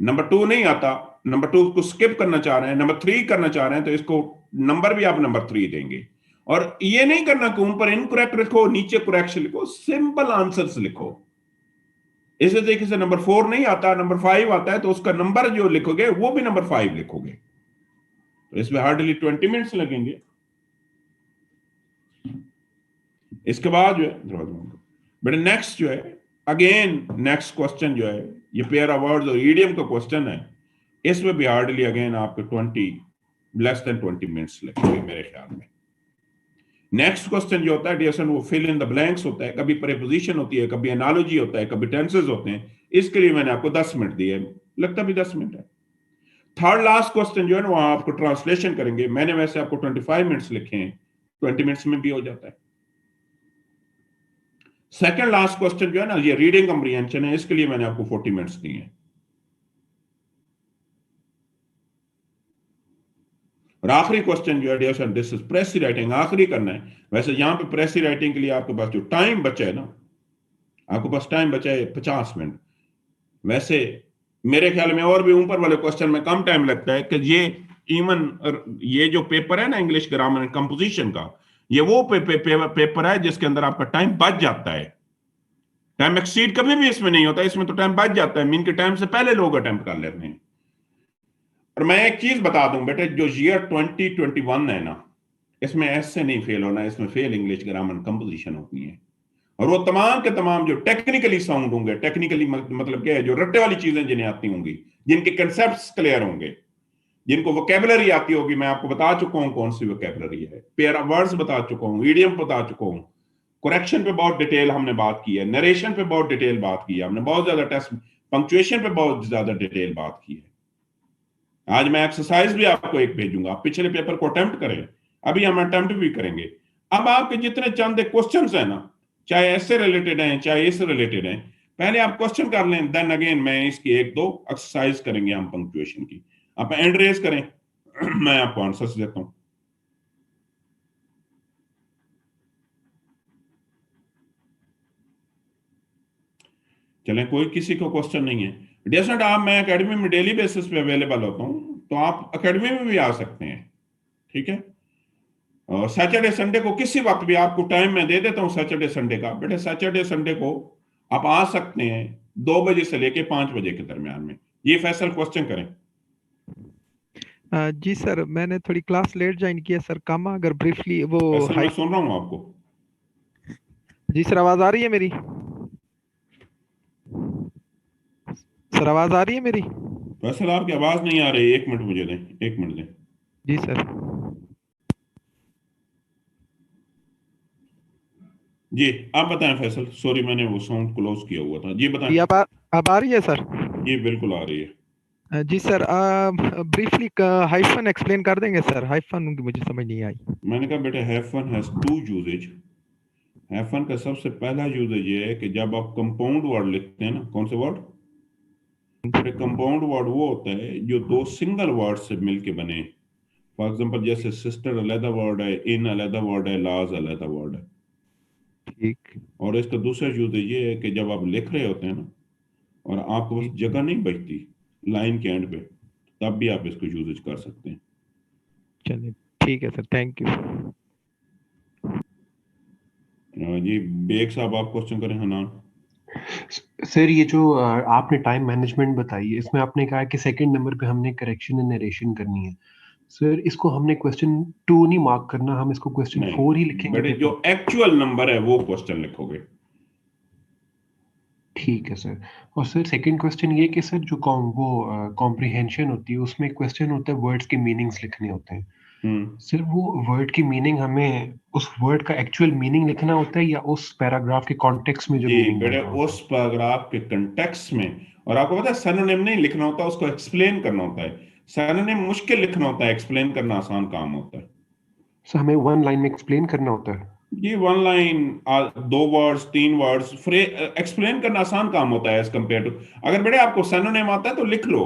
A: नंबर 2 नहीं आता, नंबर 2 को स्किप करना चाह रहे हैं, नंबर 3 करना चाह रहे हैं, तो इसको नंबर भी आप नंबर 3 देंगे। और ये नहीं करना कि ऊपर इनकरेक्ट लिखो नीचे करेक्शन लिखो, सिंपल आंसर्स लिखो। इसी तरीके से नंबर 4 नहीं आता, नंबर 5 आता है, तो उसका नंबर जो लिखोगे वो भी नंबर 5 लिखोगे। तो इसमें हार्डली 20 मिनट्स लगेंगे। इसके बाद जो है बेटा नेक्स्ट जो है अगेन नेक्स्ट क्वेश्चन जो है ये पेयर ऑफ वर्ड्स और ईडियम का क्वेश्चन है। इसमें भी हार्डली अगेन आपके लेस देन 20 मिनट्स लगेंगे मेरे ख्याल में। नेक्स्ट क्वेश्चन जो होता है डियर वो फिल इन द ब्लैंक्स होता है। कभी प्रीपोजिशन होती है, कभी एनालॉजी होता है, कभी टेंसेस होते हैं। इसके लिए मैंने आपको 10 मिनट दिए, लगता भी 10 मिनट है। थर्ड लास्ट क्वेश्चन जो है ना वहां आपको ट्रांसलेशन करेंगे। मैंने वैसे आपको 25 मिनट्स लिखे हैं, 20 मिनट्स में भी हो जाता है। सेकंड लास्ट क्वेश्चन जो है ना ये रीडिंग कम्प्रीहेंशन है, इसके लिए मैंने आपको 40 मिनट्स दिए हैं। और आखिरी क्वेश्चन जो है dear this is precis writing, आखिरी करना है। वैसे यहां पे प्रेसी राइटिंग के लिए आपके पास जो टाइम बचा है ना, आपके पास टाइम बचा है 50 मिनट। वैसे मेरे ख्याल में और भी ऊपर वाले क्वेश्चन में कम टाइम लगता है कि ये जो पेपर है ना इंग्लिश ग्रामर एंड कंपोजिशन का, ये वो पेपर है जिसके अंदर आपका टाइम बच जाता है। टाइम एक्सीड कभी भी इसमें नहीं होता, इसमें तो टाइम बच जाता है, मीन के टाइम से पहले लोग अटेम्प्ट कर लेते हैं। और मैं एक चीज बता दूं बेटे, जो ईयर 2021 है ना, इसमें ऐसे नहीं फेल होना, इसमें फेल इंग्लिश ग्रामर कंपोजिशन होती है। और वो तमाम के तमाम जो टेक्निकली साउंड होंगे, टेक्निकली मतलब क्या है, जो रट्टे वाली चीजें जिन्हें आती होंगी, जिनके कंसेप्ट्स क्लियर होंगे, जिनको वोकैबुलरी आती होगी। मैं आपको बता चुका हूं कौन सी वोकैबुलरी है, पेयर ऑफ वर्ड्स बता चुका हूं, ईडियम बता चुका हूं, करेक्शन पे बहुत डिटेल हमने बात की है, नरेशन पे बहुत डिटेल बात की है हमने, बहुत ज्यादा टेस्ट पंक्चुएशन पे बहुत ज्यादा डिटेल बात की है। आज मैं एक्सरसाइज भी आपको एक भेजूंगा, आप पिछले पेपर को अटेम्प्ट करें, अभी हम अटेम्प्ट भी करेंगे। अब आपके जितने चंद क्वेश्चंस हैं ना, चाहे ऐसे रिलेटेड हैं चाहे इससे रिलेटेड हैं, पहले आप क्वेश्चन कर लें, देन अगेन मैं इसकी 1-2 एक्सरसाइज करेंगे हम पंक्चुएशन की। आप एंड रेज करें मैं आपको आंसर्स देता हूं। चलें, कोई किसी को क्वेश्चन नहीं है। डियर स्टूडेंट, आप मैं एकेडमी में डेली बेसिस पे अवेलेबल होता हूं, तो आप एकेडमी में भी आ सकते हैं, ठीक है। और सैटरडे संडे को किसी वक्त भी आपको टाइम मैं दे देता हूं सैटरडे संडे का। बेटे सैटरडे संडे को आप आ सकते हैं 2 बजे से लेके 5 बजे के दरमियान में। ये फैसल क्वेश्चन करें।
E: जी सर, मैंने थोड़ी क्लास लेट ज्वाइन किया सर। कामा अगर ब्रीफली वो
A: फैसल मैं
E: हाई।
A: सुन रहा हूँ आपको।
E: जी सर, आवाज आ रही है मेरी? सर आवाज आ रही है मेरी?
A: फैसल आपकी आवाज नहीं आ रही, 1 मिनट मुझे दें, 1 मिनट दें।
E: जी सर।
A: जी आप बताएं फैसल, सॉरी मैंने वो साउंड क्लोज किया हुआ था, जी बताएं।
E: जी अब आ रही है सर?
A: जी बिल्कुल आ रही है।
E: जी सर, ब्रीफली हाइफन एक्सप्लेन कर देंगे सर? हाइफन की मुझे समझ नहीं आई।
A: मैंने कहा बेटे हैफन हैज 2 यूजेज। हैफन का सबसे पहला यूजेज ये है कि जब आप कंपाउंड वर्ड लिखते हैं ना, कौन से वर्ड बेटे? कंपाउंड वर्ड वो होता है जो 2 सिंगल वर्ड से मिलके बने। फॉर एग्जांपल जैसे सिस्टर अलहदा वर्ड है, इन अलहदा वर्ड है, लाज अलहदा वर्ड है।
E: ठीक।
A: और इसका दूसरा यूजेज ये है कि जब आप लिख रहे होते हैं ना और आपको बस
E: जी
A: जगह नहीं बचती लाइन के एंड पे, तब भी आप इसको यूजेज कर सकते हैं।
E: चलिए, ठीक है सर, थैंक यू।
A: जी बेग साहब आप क्वेश्चन करें। हनान।
F: सर ये जो आपने टाइम मैनेजमेंट बताई है, इसमें आपने कहा कि सेकंड नंबर पे हमने करेक्शन एंड नरेशन करनी है। सर इसको हमने क्वेश्चन 2 नहीं मार्क करना, हम इसको क्वेश्चन 4 ही
A: नहीं
F: लिखेंगे
A: बेटे, जो
F: पेपर।
A: एक्चुअल नंबर है वो क्वेश्चन लिखोगे।
F: ठीक है सर। और सर सेकंड क्वेश्चन ये कि सर जो कॉम्प्रिहेंशन होती है उसमें क्वेश्चन होता है वर्ड्स के मीनिंग्स लिखने होते हैं।
A: हम्म।
F: सर वो वर्ड की मीनिंग हमें उस वर्ड का एक्चुअल मीनिंग लिखना होता है या उस पैराग्राफ के कॉन्टेक्स्ट में जो
A: जी
F: मीनिंग बन
A: बेटे,
F: रहा होता
A: उस
F: है?
A: पैराग्राफ के कंटेक्स्ट में। और आपको पता है सिनोनिम नहीं लिखना होता, उसको एक्सप्लेन करना होता है। सिनोनिम मुश्किल लिखना होता है, एक्सप्लेन करना आसान काम होता है।
F: सर हमें 1 लाइन में एक्सप्लेन करना होता है?
A: ये 1 लाइन, 2 वर्ड्स, 3 वर्ड्स एक्सप्लेन करना आसान काम होता है एज कम्पेयर टू। अगर बेटे आपको सिनोनिम आता है तो लिख लो,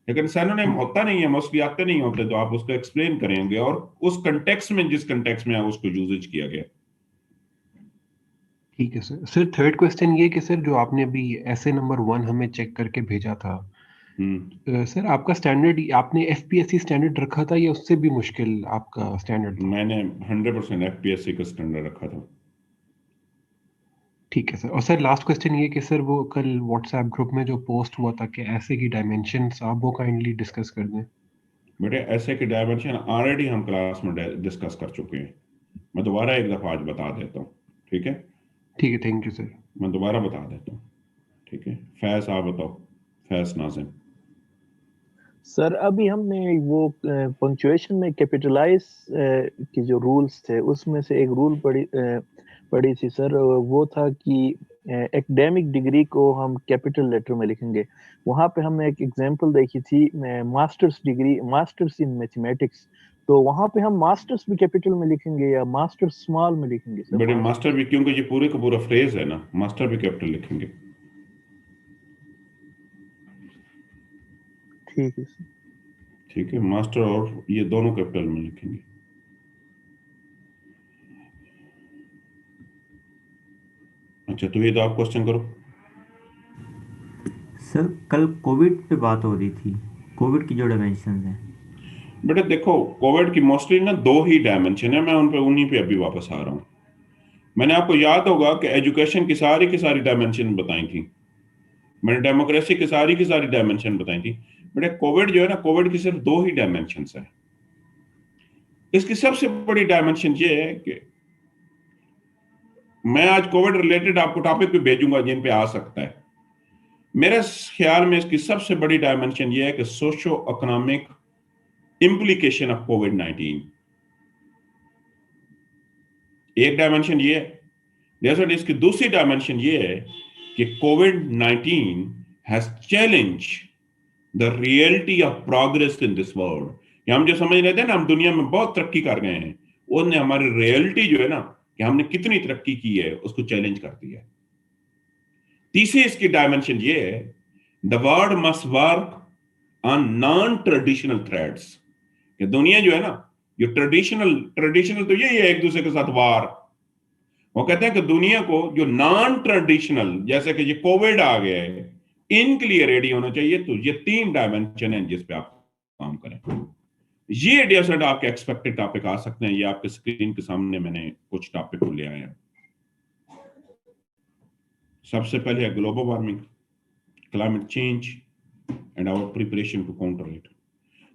A: लेकिन सिनोनिम होता नहीं है, मोस्टली आते नहीं होते, तो आप उसको एक्सप्लेन करेंगे और उस कंटेक्स्ट में, जिस कंटेक्स्ट में उसको यूजेज किया गया।
F: ठीक है सर। सर थर्ड क्वेश्चन ये कि सर जो आपने अभी ऐसे नंबर 1 हमें चेक करके भेजा था, सर आपका स्टैंडर्ड आपने एफपीएससी स्टैंडर्ड रखा था या उससे भी मुश्किल आपका स्टैंडर्ड था?
A: मैंने 100% एफपीएससी का स्टैंडर्ड रखा था।
F: ठीक है सर। और सर लास्ट क्वेश्चन ये कि सर वो कल व्हाट्सएप ग्रुप में जो पोस्ट हुआ था कि ऐसे की डायमेंशंस, आप वो काइंडली डिस्कस कर दें।
A: बेटे ऐसे के डायमेंशन ऑलरेडी हम क्लास में डिस्कस कर चुके हैं। मैं दोबारा एक दफा आज बता देता हूँ, ठीक है?
F: ठीक है, थैंक यू सर।
A: मैं दोबारा बता देता हूँ, ठीक है? फैज आप बताओ, फैज नाजिम।
B: सर अभी हमने वो पंक्चुएशन में कैपिटलाइज के जो रूल्स थे उसमें से एक रूल पढ़ी थी सर। वो था कि एकेडमिक डिग्री को हम कैपिटल लेटर में लिखेंगे। वहाँ पे हमने एक एग्जांपल देखी थी, masters degree, masters in mathematics. तो वहाँ पे हम मास्टर्स भी कैपिटल में लिखेंगे या मास्टर्स स्मॉल में लिखेंगे सर
A: बेटे
B: वहाँ पे?
A: मास्टर भी, क्योंकि ये पूरे का पूरा फ्रेज है ना, मास्टर भी कैपिटल लिखेंगे।
B: ठीक है सर।
A: ठीक है, मास्टर और ये दोनों कैपिटल में लिखेंगे। अच्छा तो ये तो आप क्वेश्चन करो।
G: सर कल कोविड पे बात हो रही थी, कोविड की जो डायमेंशन है।
A: बेटे देखो, कोविड की मोस्टली ना 2 ही डायमेंशन है, मैं उन पे उन्हीं पे अभी वापस आ रहा हूँ। मैंने आपको याद होगा कि एजुकेशन की सारी डायमेंशन बताई थी, मैंने डेमोक्रेसी की सारी डायमेंशन बताई थी। बेटे कोविड जो है ना, कोविड की सिर्फ 2 ही डायमेंशन है। इसकी सबसे बड़ी डायमेंशन ये है कि मैं आज कोविड रिलेटेड आपको टॉपिक भी भेजूंगा जिन पे आ सकता है। मेरे ख्याल में इसकी सबसे बड़ी डायमेंशन ये है कि सोशो इकोनॉमिक इंप्लीकेशन ऑफ कोविड-19। एक डायमेंशन ये है। जैसे इसकी दूसरी डायमेंशन ये है कि कोविड-19 has challenge the reality of progress in this world. कि हम जो समझ रहे थे ना हम दुनिया में बहुत तरक्की कर गए हैं, उसने हमारी रियलिटी जो है ना कि हमने कितनी तरक्की की है उसको चैलेंज कर दिया है। तीसरी इसकी डायमेंशन ये है, the world must work on non traditional threads. कि दुनिया जो है ना, जो ट्रेडिशनल ट्रेडिशनल तो यही है एक दूसरे के साथ वार। वो कहते हैं कि दुनिया को जो नॉन ट्रेडिशनल, जैसे कि ये कोविड आ गया है, इनके लिए रेडी होना चाहिए। तो ये 3 डायमेंशन है जिस पे आप काम करें। ये डियर आपके एक्सपेक्टेड टॉपिक आ सकते हैं। ये आपके स्क्रीन के सामने मैंने कुछ टॉपिक को ले आया। सबसे पहले है global warming, climate change and our preparation to counter it.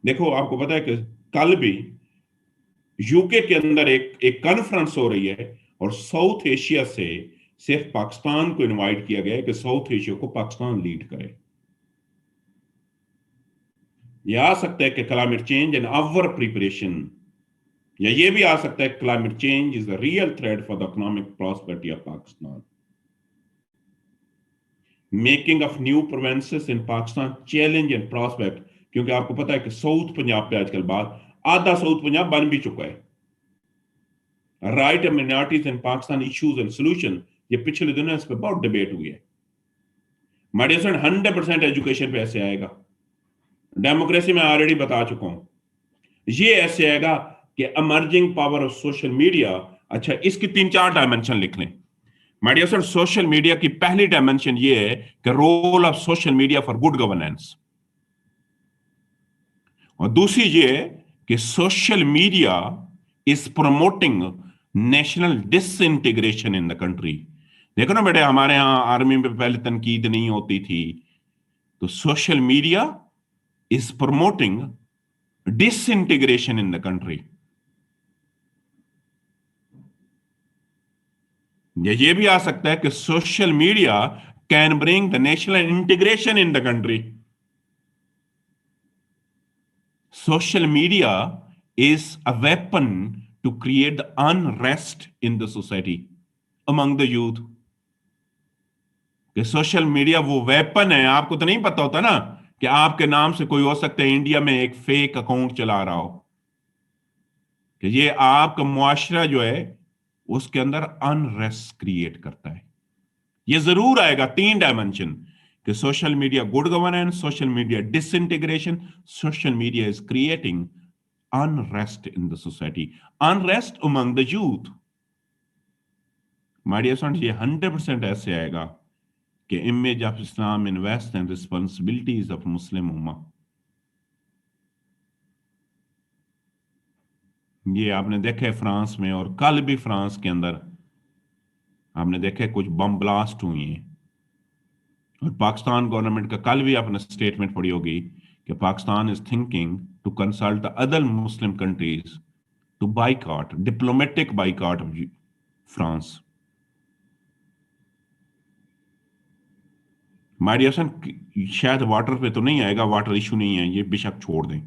A: देखो आपको पता है कि कल भी यूके के अंदर एक कॉन्फ्रेंस हो रही है और साउथ एशिया से सिर्फ पाकिस्तान को इनवाइट किया गया है कि साउथ एशिया को पाकिस्तान लीड करे। यह आ सकता है कि climate change and our preparation, या ये भी आ सकता है climate change is the real threat for the economic prosperity of Pakistan. Making of new provinces in Pakistan challenge and prospect, क्योंकि आपको पता है कि साउथ पंजाब पे आजकल बात, आधा साउथ पंजाब बन भी चुका है। Right and minorities in Pakistan issues and solution, ये पिछले दिनों इस पर बहुत डिबेट हुई है। मेडिसिन 100% एजुकेशन पे ऐसे आएगा। डेमोक्रेसी में ऑलरेडी बता चुका हूं, ये ऐसे आएगा कि emerging power of social media. अच्छा, इसकी 3-4 डायमेंशन लिख लें। मेडिसिन सोशल मीडिया की पहली डायमेंशन ये है कि role of social media for good governance, और दूसरी ये है कि social media is promoting national disintegration in the country. देखो ना बेटे, हमारे यहां आर्मी में पहले तनकीद नहीं होती थी, तो social media is promoting disintegration in the country. ये भी आ सकता है कि social media can bring the national integration in the country. Social media is a weapon to create the unrest in the society among the youth. कि social media वो weapon है, आपको तो नहीं पता होता ना कि आपके नाम से कोई हो सकता है इंडिया में एक फेक अकाउंट चला रहा हो, कि ये आपका मुआशरा जो है उसके अंदर अनरेस्ट क्रिएट करता है। ये जरूर आएगा 3 डायमेंशन कि social media good governance, social media disintegration, social media is creating unrest in the society, unrest among the youth. My dear friends, ये 100% ऐसे आएगा कि image of Islam in West and responsibilities of Muslim उम्मा। ये आपने देखे France में, और कल भी फ्रांस के अंदर आपने देखे कुछ बम ब्लास्ट हुई हैं, और पाकिस्तान गवर्नमेंट का कल भी आपने स्टेटमेंट पढ़ी होगी कि Pakistan is thinking to consult the other Muslim countries to boycott, diplomatic boycott of France. My dear son, शायद वाटर पे तो नहीं आएगा, वाटर इशू नहीं है, ये बेशक छोड़ दें।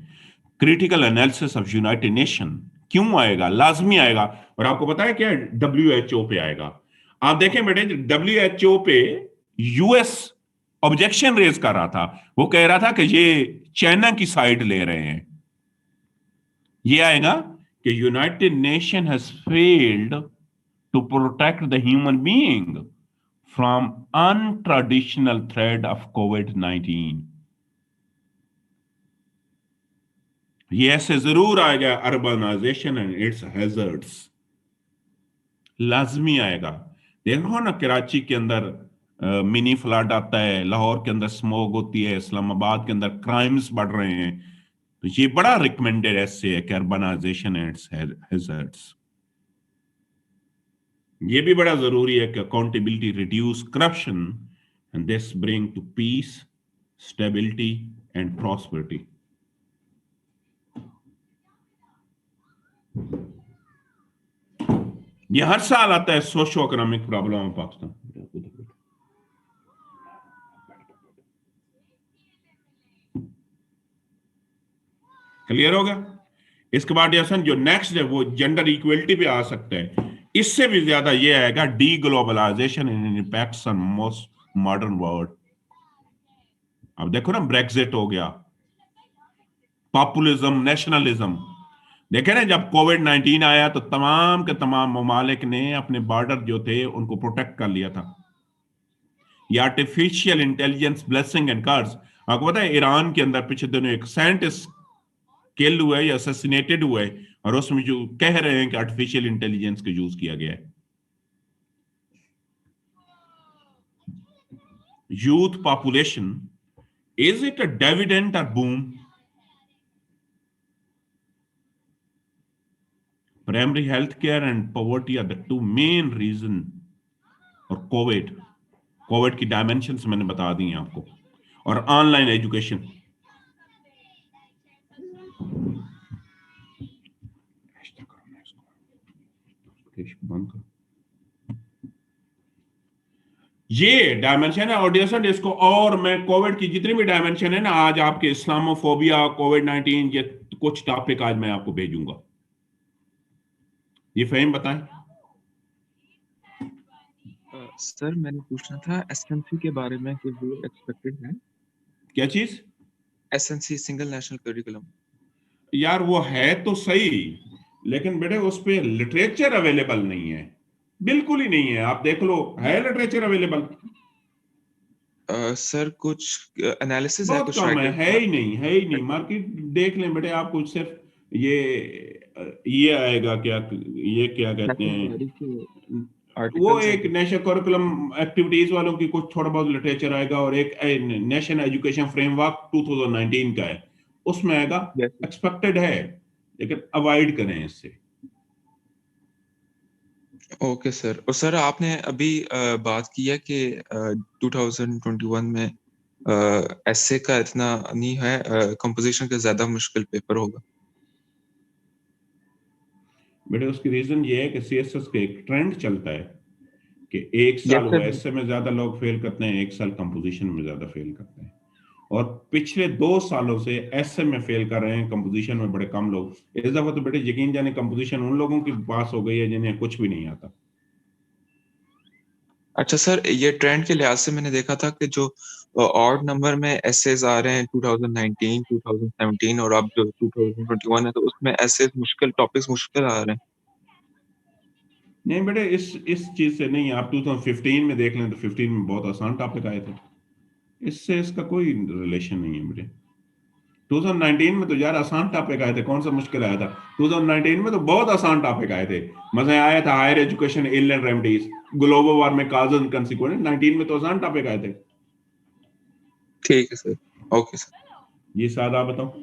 A: Critical analysis of United nation क्यों आएगा, लाजमी आएगा। और आपको पता है क्या, WHO पे आएगा। आप देखें बेटे, WHO पे यूएस ऑब्जेक्शन रेज कर रहा था, वो कह रहा था कि ये चाइना की साइड ले रहे हैं। ये आएगा कि United Nation has failed to protect the human being from untraditional threat of कोविड-19। ये ऐसे जरूर आएगा, अर्बनाइजेशन एंड इट्स हैजर्ड्स लाजमी आएगा। देखो ना, कराची के अंदर मिनी फ्लड आता है, लाहौर के अंदर स्मोक होती है, इस्लामाबाद के अंदर क्राइम्स बढ़ रहे हैं, तो ये बड़ा रिकमेंडेड ऐसे है कि अर्बनाइजेशन एंड हैजर्ड्स। ये भी बड़ा जरूरी है कि accountability reduce corruption and this bring to peace, stability and prosperity. ये हर साल आता है socio economic problem of Pakistan. Clear हो गया? इसके बाद जो नेक्स्ट है वो जेंडर इक्वलिटी पे आ सकता है। इससे भी ज्यादा ये आएगा deglobalisation and impacts on most modern world. अब देखो ना, ब्रेक्सिट हो गया, पॉपुलिज्म, नेशनलिज्म। देखे ना, जब कोविड-19 आया तो तमाम के तमाम ममालिक ने अपने बॉर्डर जो थे उनको प्रोटेक्ट कर लिया था। ये artificial intelligence blessing and curse. आपको पता है ईरान के अंदर पिछले दिनों एक साइंटिस्ट किल हुआ है या असैसिनेटेड हुआ है, और उसमें जो कह रहे हैं कि आर्टिफिशियल इंटेलिजेंस का यूज किया गया है। Youth population, is it a dividend और boom? Primary health care and poverty are the 2 main reason. और कोविड की डायमेंशंस मैंने बता दी हैं आपको, और ऑनलाइन एजुकेशन। इसको बंद कर। ये डायमेंशन है ऑडियंस, इसको और मैं कोविड की जितनी भी डायमेंशन है ना, आज आपके इस्लामोफोबिया, कोविड-19, ये कुछ टॉपिक आज मैं आपको भेजूंगा। ये फहीम बताएं।
H: सर मैंने पूछना था एसएनसी के बारे में कि वो एक्सपेक्टेड है।
A: क्या चीज?
H: SNC single national curriculum.
A: यार वो है तो सही, लेकिन बेटे उस पे लिटरेचर अवेलेबल नहीं है, बिल्कुल ही नहीं है। आप देख लो, है लिटरेचर अवेलेबल?
H: सर कुछ एनालिसिस है,
A: बहुत
H: कुछ
A: कम
H: राइटर
A: है ही नहीं, है ही नहीं। मार्केट देख लें बेटे आप, कुछ सिर्फ ये आएगा क्या, ये क्या कहते हैं, वो एक नेशनल करिकुलम एक्टिविटीज वालों की कुछ थोड़ा बहुत लिटरेचर आएगा, और एक नेशनल एजुकेशन फ्रेमवर्क 2019 का है, उसमें आएगा। एक्सपेक्टेड है, लेकिन अवॉइड करें इससे।
H: Okay sir. और सर आपने अभी बात की है कि 2021 में एसे का इतना नहीं है, कंपोजिशन का ज्यादा मुश्किल पेपर होगा।
A: बेटे उसकी रीजन ये है कि सीएसएस का एक ट्रेंड चलता है कि एक साल वो एसे में ज्यादा लोग फेल करते हैं, एक साल कंपोजिशन में ज्यादा फेल करते हैं, और पिछले 2 सालों से एसे में फेल कर रहे हैं, कंपोजिशन में बड़े कम लोग। इस दफा तो बेटे यकीन जाने कंपोजिशन उन लोगों की पास हो गई है जिन्हें कुछ भी नहीं आता।
H: अच्छा सर, ये ट्रेंड के लिहाज से मैंने देखा था कि जो ऑड नंबर में एसेज आ रहे हैं 2019, 2017 और अब जो 2021 है, तो उसमें एसेज मुश्किल, टॉपिक्स मुश्किल आ रहे हैं।
A: नहीं बेटे, इस चीज से नहीं। आप 2015 में देख लें तो 15 में बहुत आसान टॉपिक आए थे, इससे इसका कोई रिलेशन नहीं है बेटे। 2019 में तो यार आसान टॉपिक आए थे, कौन सा मुश्किल आया था? 2019 में तो बहुत आसान टॉपिक आए थे। मजा आया था higher education, ill and remedies, global warming causes and consequences. 19 में तो आसान टॉपिक आए थे।
H: ठीक है सर, ओके सर।
A: ये सादा आप बताओ।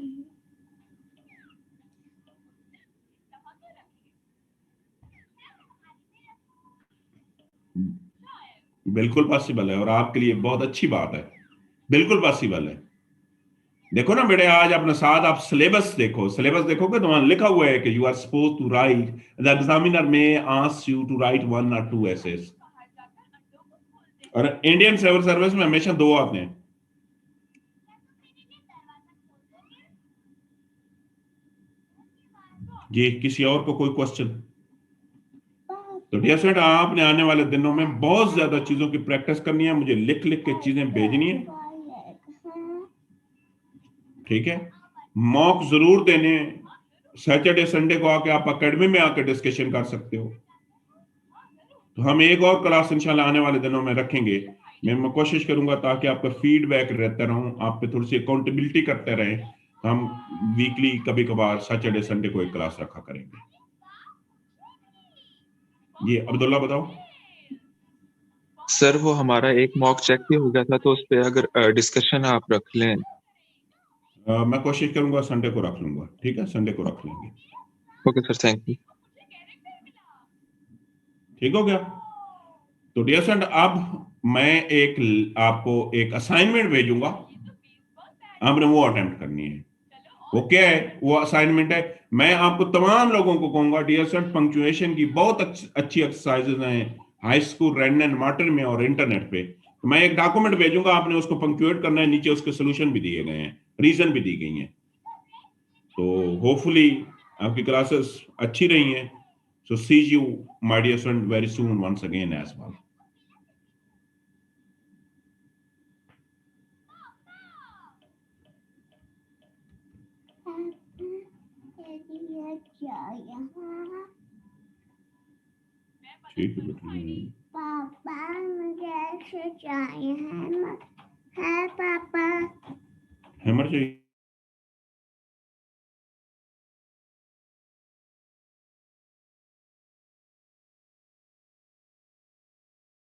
A: बिल्कुल पॉसिबल है, और आपके लिए बहुत अच्छी बात है, बिल्कुल पॉसिबल है। देखो ना बेटे, आज अपने साथ आप सिलेबस देखो, सिलेबस देखोगे तो वहां लिखा हुआ है कि you are suppose to write, the examiner may ask you to write 1 or 2 essays, और इंडियन सिविल सर्विस में हमेशा 2 आते हैं। जी, किसी और को कोई क्वेश्चन? तो डियर स्टूडेंट, आपने आने वाले दिनों में बहुत ज्यादा चीजों की प्रैक्टिस करनी है, मुझे लिख लिख के चीजें भेजनी है, ठीक है? मॉक जरूर देने। सैटरडे संडे को आके आप एकेडमी में आके डिस्कशन कर सकते हो। तो हम एक और क्लास इंशाल्लाह आने वाले दिनों में रखेंगे। मैं कोशिश करूंगा ताकि आपका फीडबैक रहता रहूं, आप पे थोड़ी सी अकाउंटेबिलिटी करते रहें। हम वीकली कभी कभार सैटरडे संडे को एक क्लास रखा करेंगे। ये अब्दुल्ला बताओ।
H: सर वो हमारा एक मॉक चेक भी हो गया था, तो उस पर अगर डिस्कशन आप रख लें।
A: मैं कोशिश करूंगा संडे को रख लूंगा, ठीक है? संडे को रख लेंगे।
H: Okay sir, thank you.
A: ठीक हो गया? तो डियर स्टूडेंट, अब मैं आपको एक असाइनमेंट भेजूंगा, आपने वो अटेम्प्ट करनी है। वो क्या है? वो असाइनमेंट है, मैं आपको तमाम लोगों को कहूंगा डियर स्टूडेंट, पंक्चुएशन की बहुत अच्छी एक्सरसाइजेज हैं हाई स्कूल रैंडन एंड मार्टिन में और इंटरनेट पे। तो मैं एक डॉक्यूमेंट भेजूंगा, आपने उसको पंक्चुएट करना है, नीचे उसके सोल्यूशन भी दिए गए हैं, रीजन भी दी गई हैं। तो होपफुली आपकी क्लासेस अच्छी रही हैं। So see you my dear student very soon once again as well. ठीक है बेटा।
I: पापा मुझे ऐसे चाहिए है पापा।
A: हैमर चाहिए?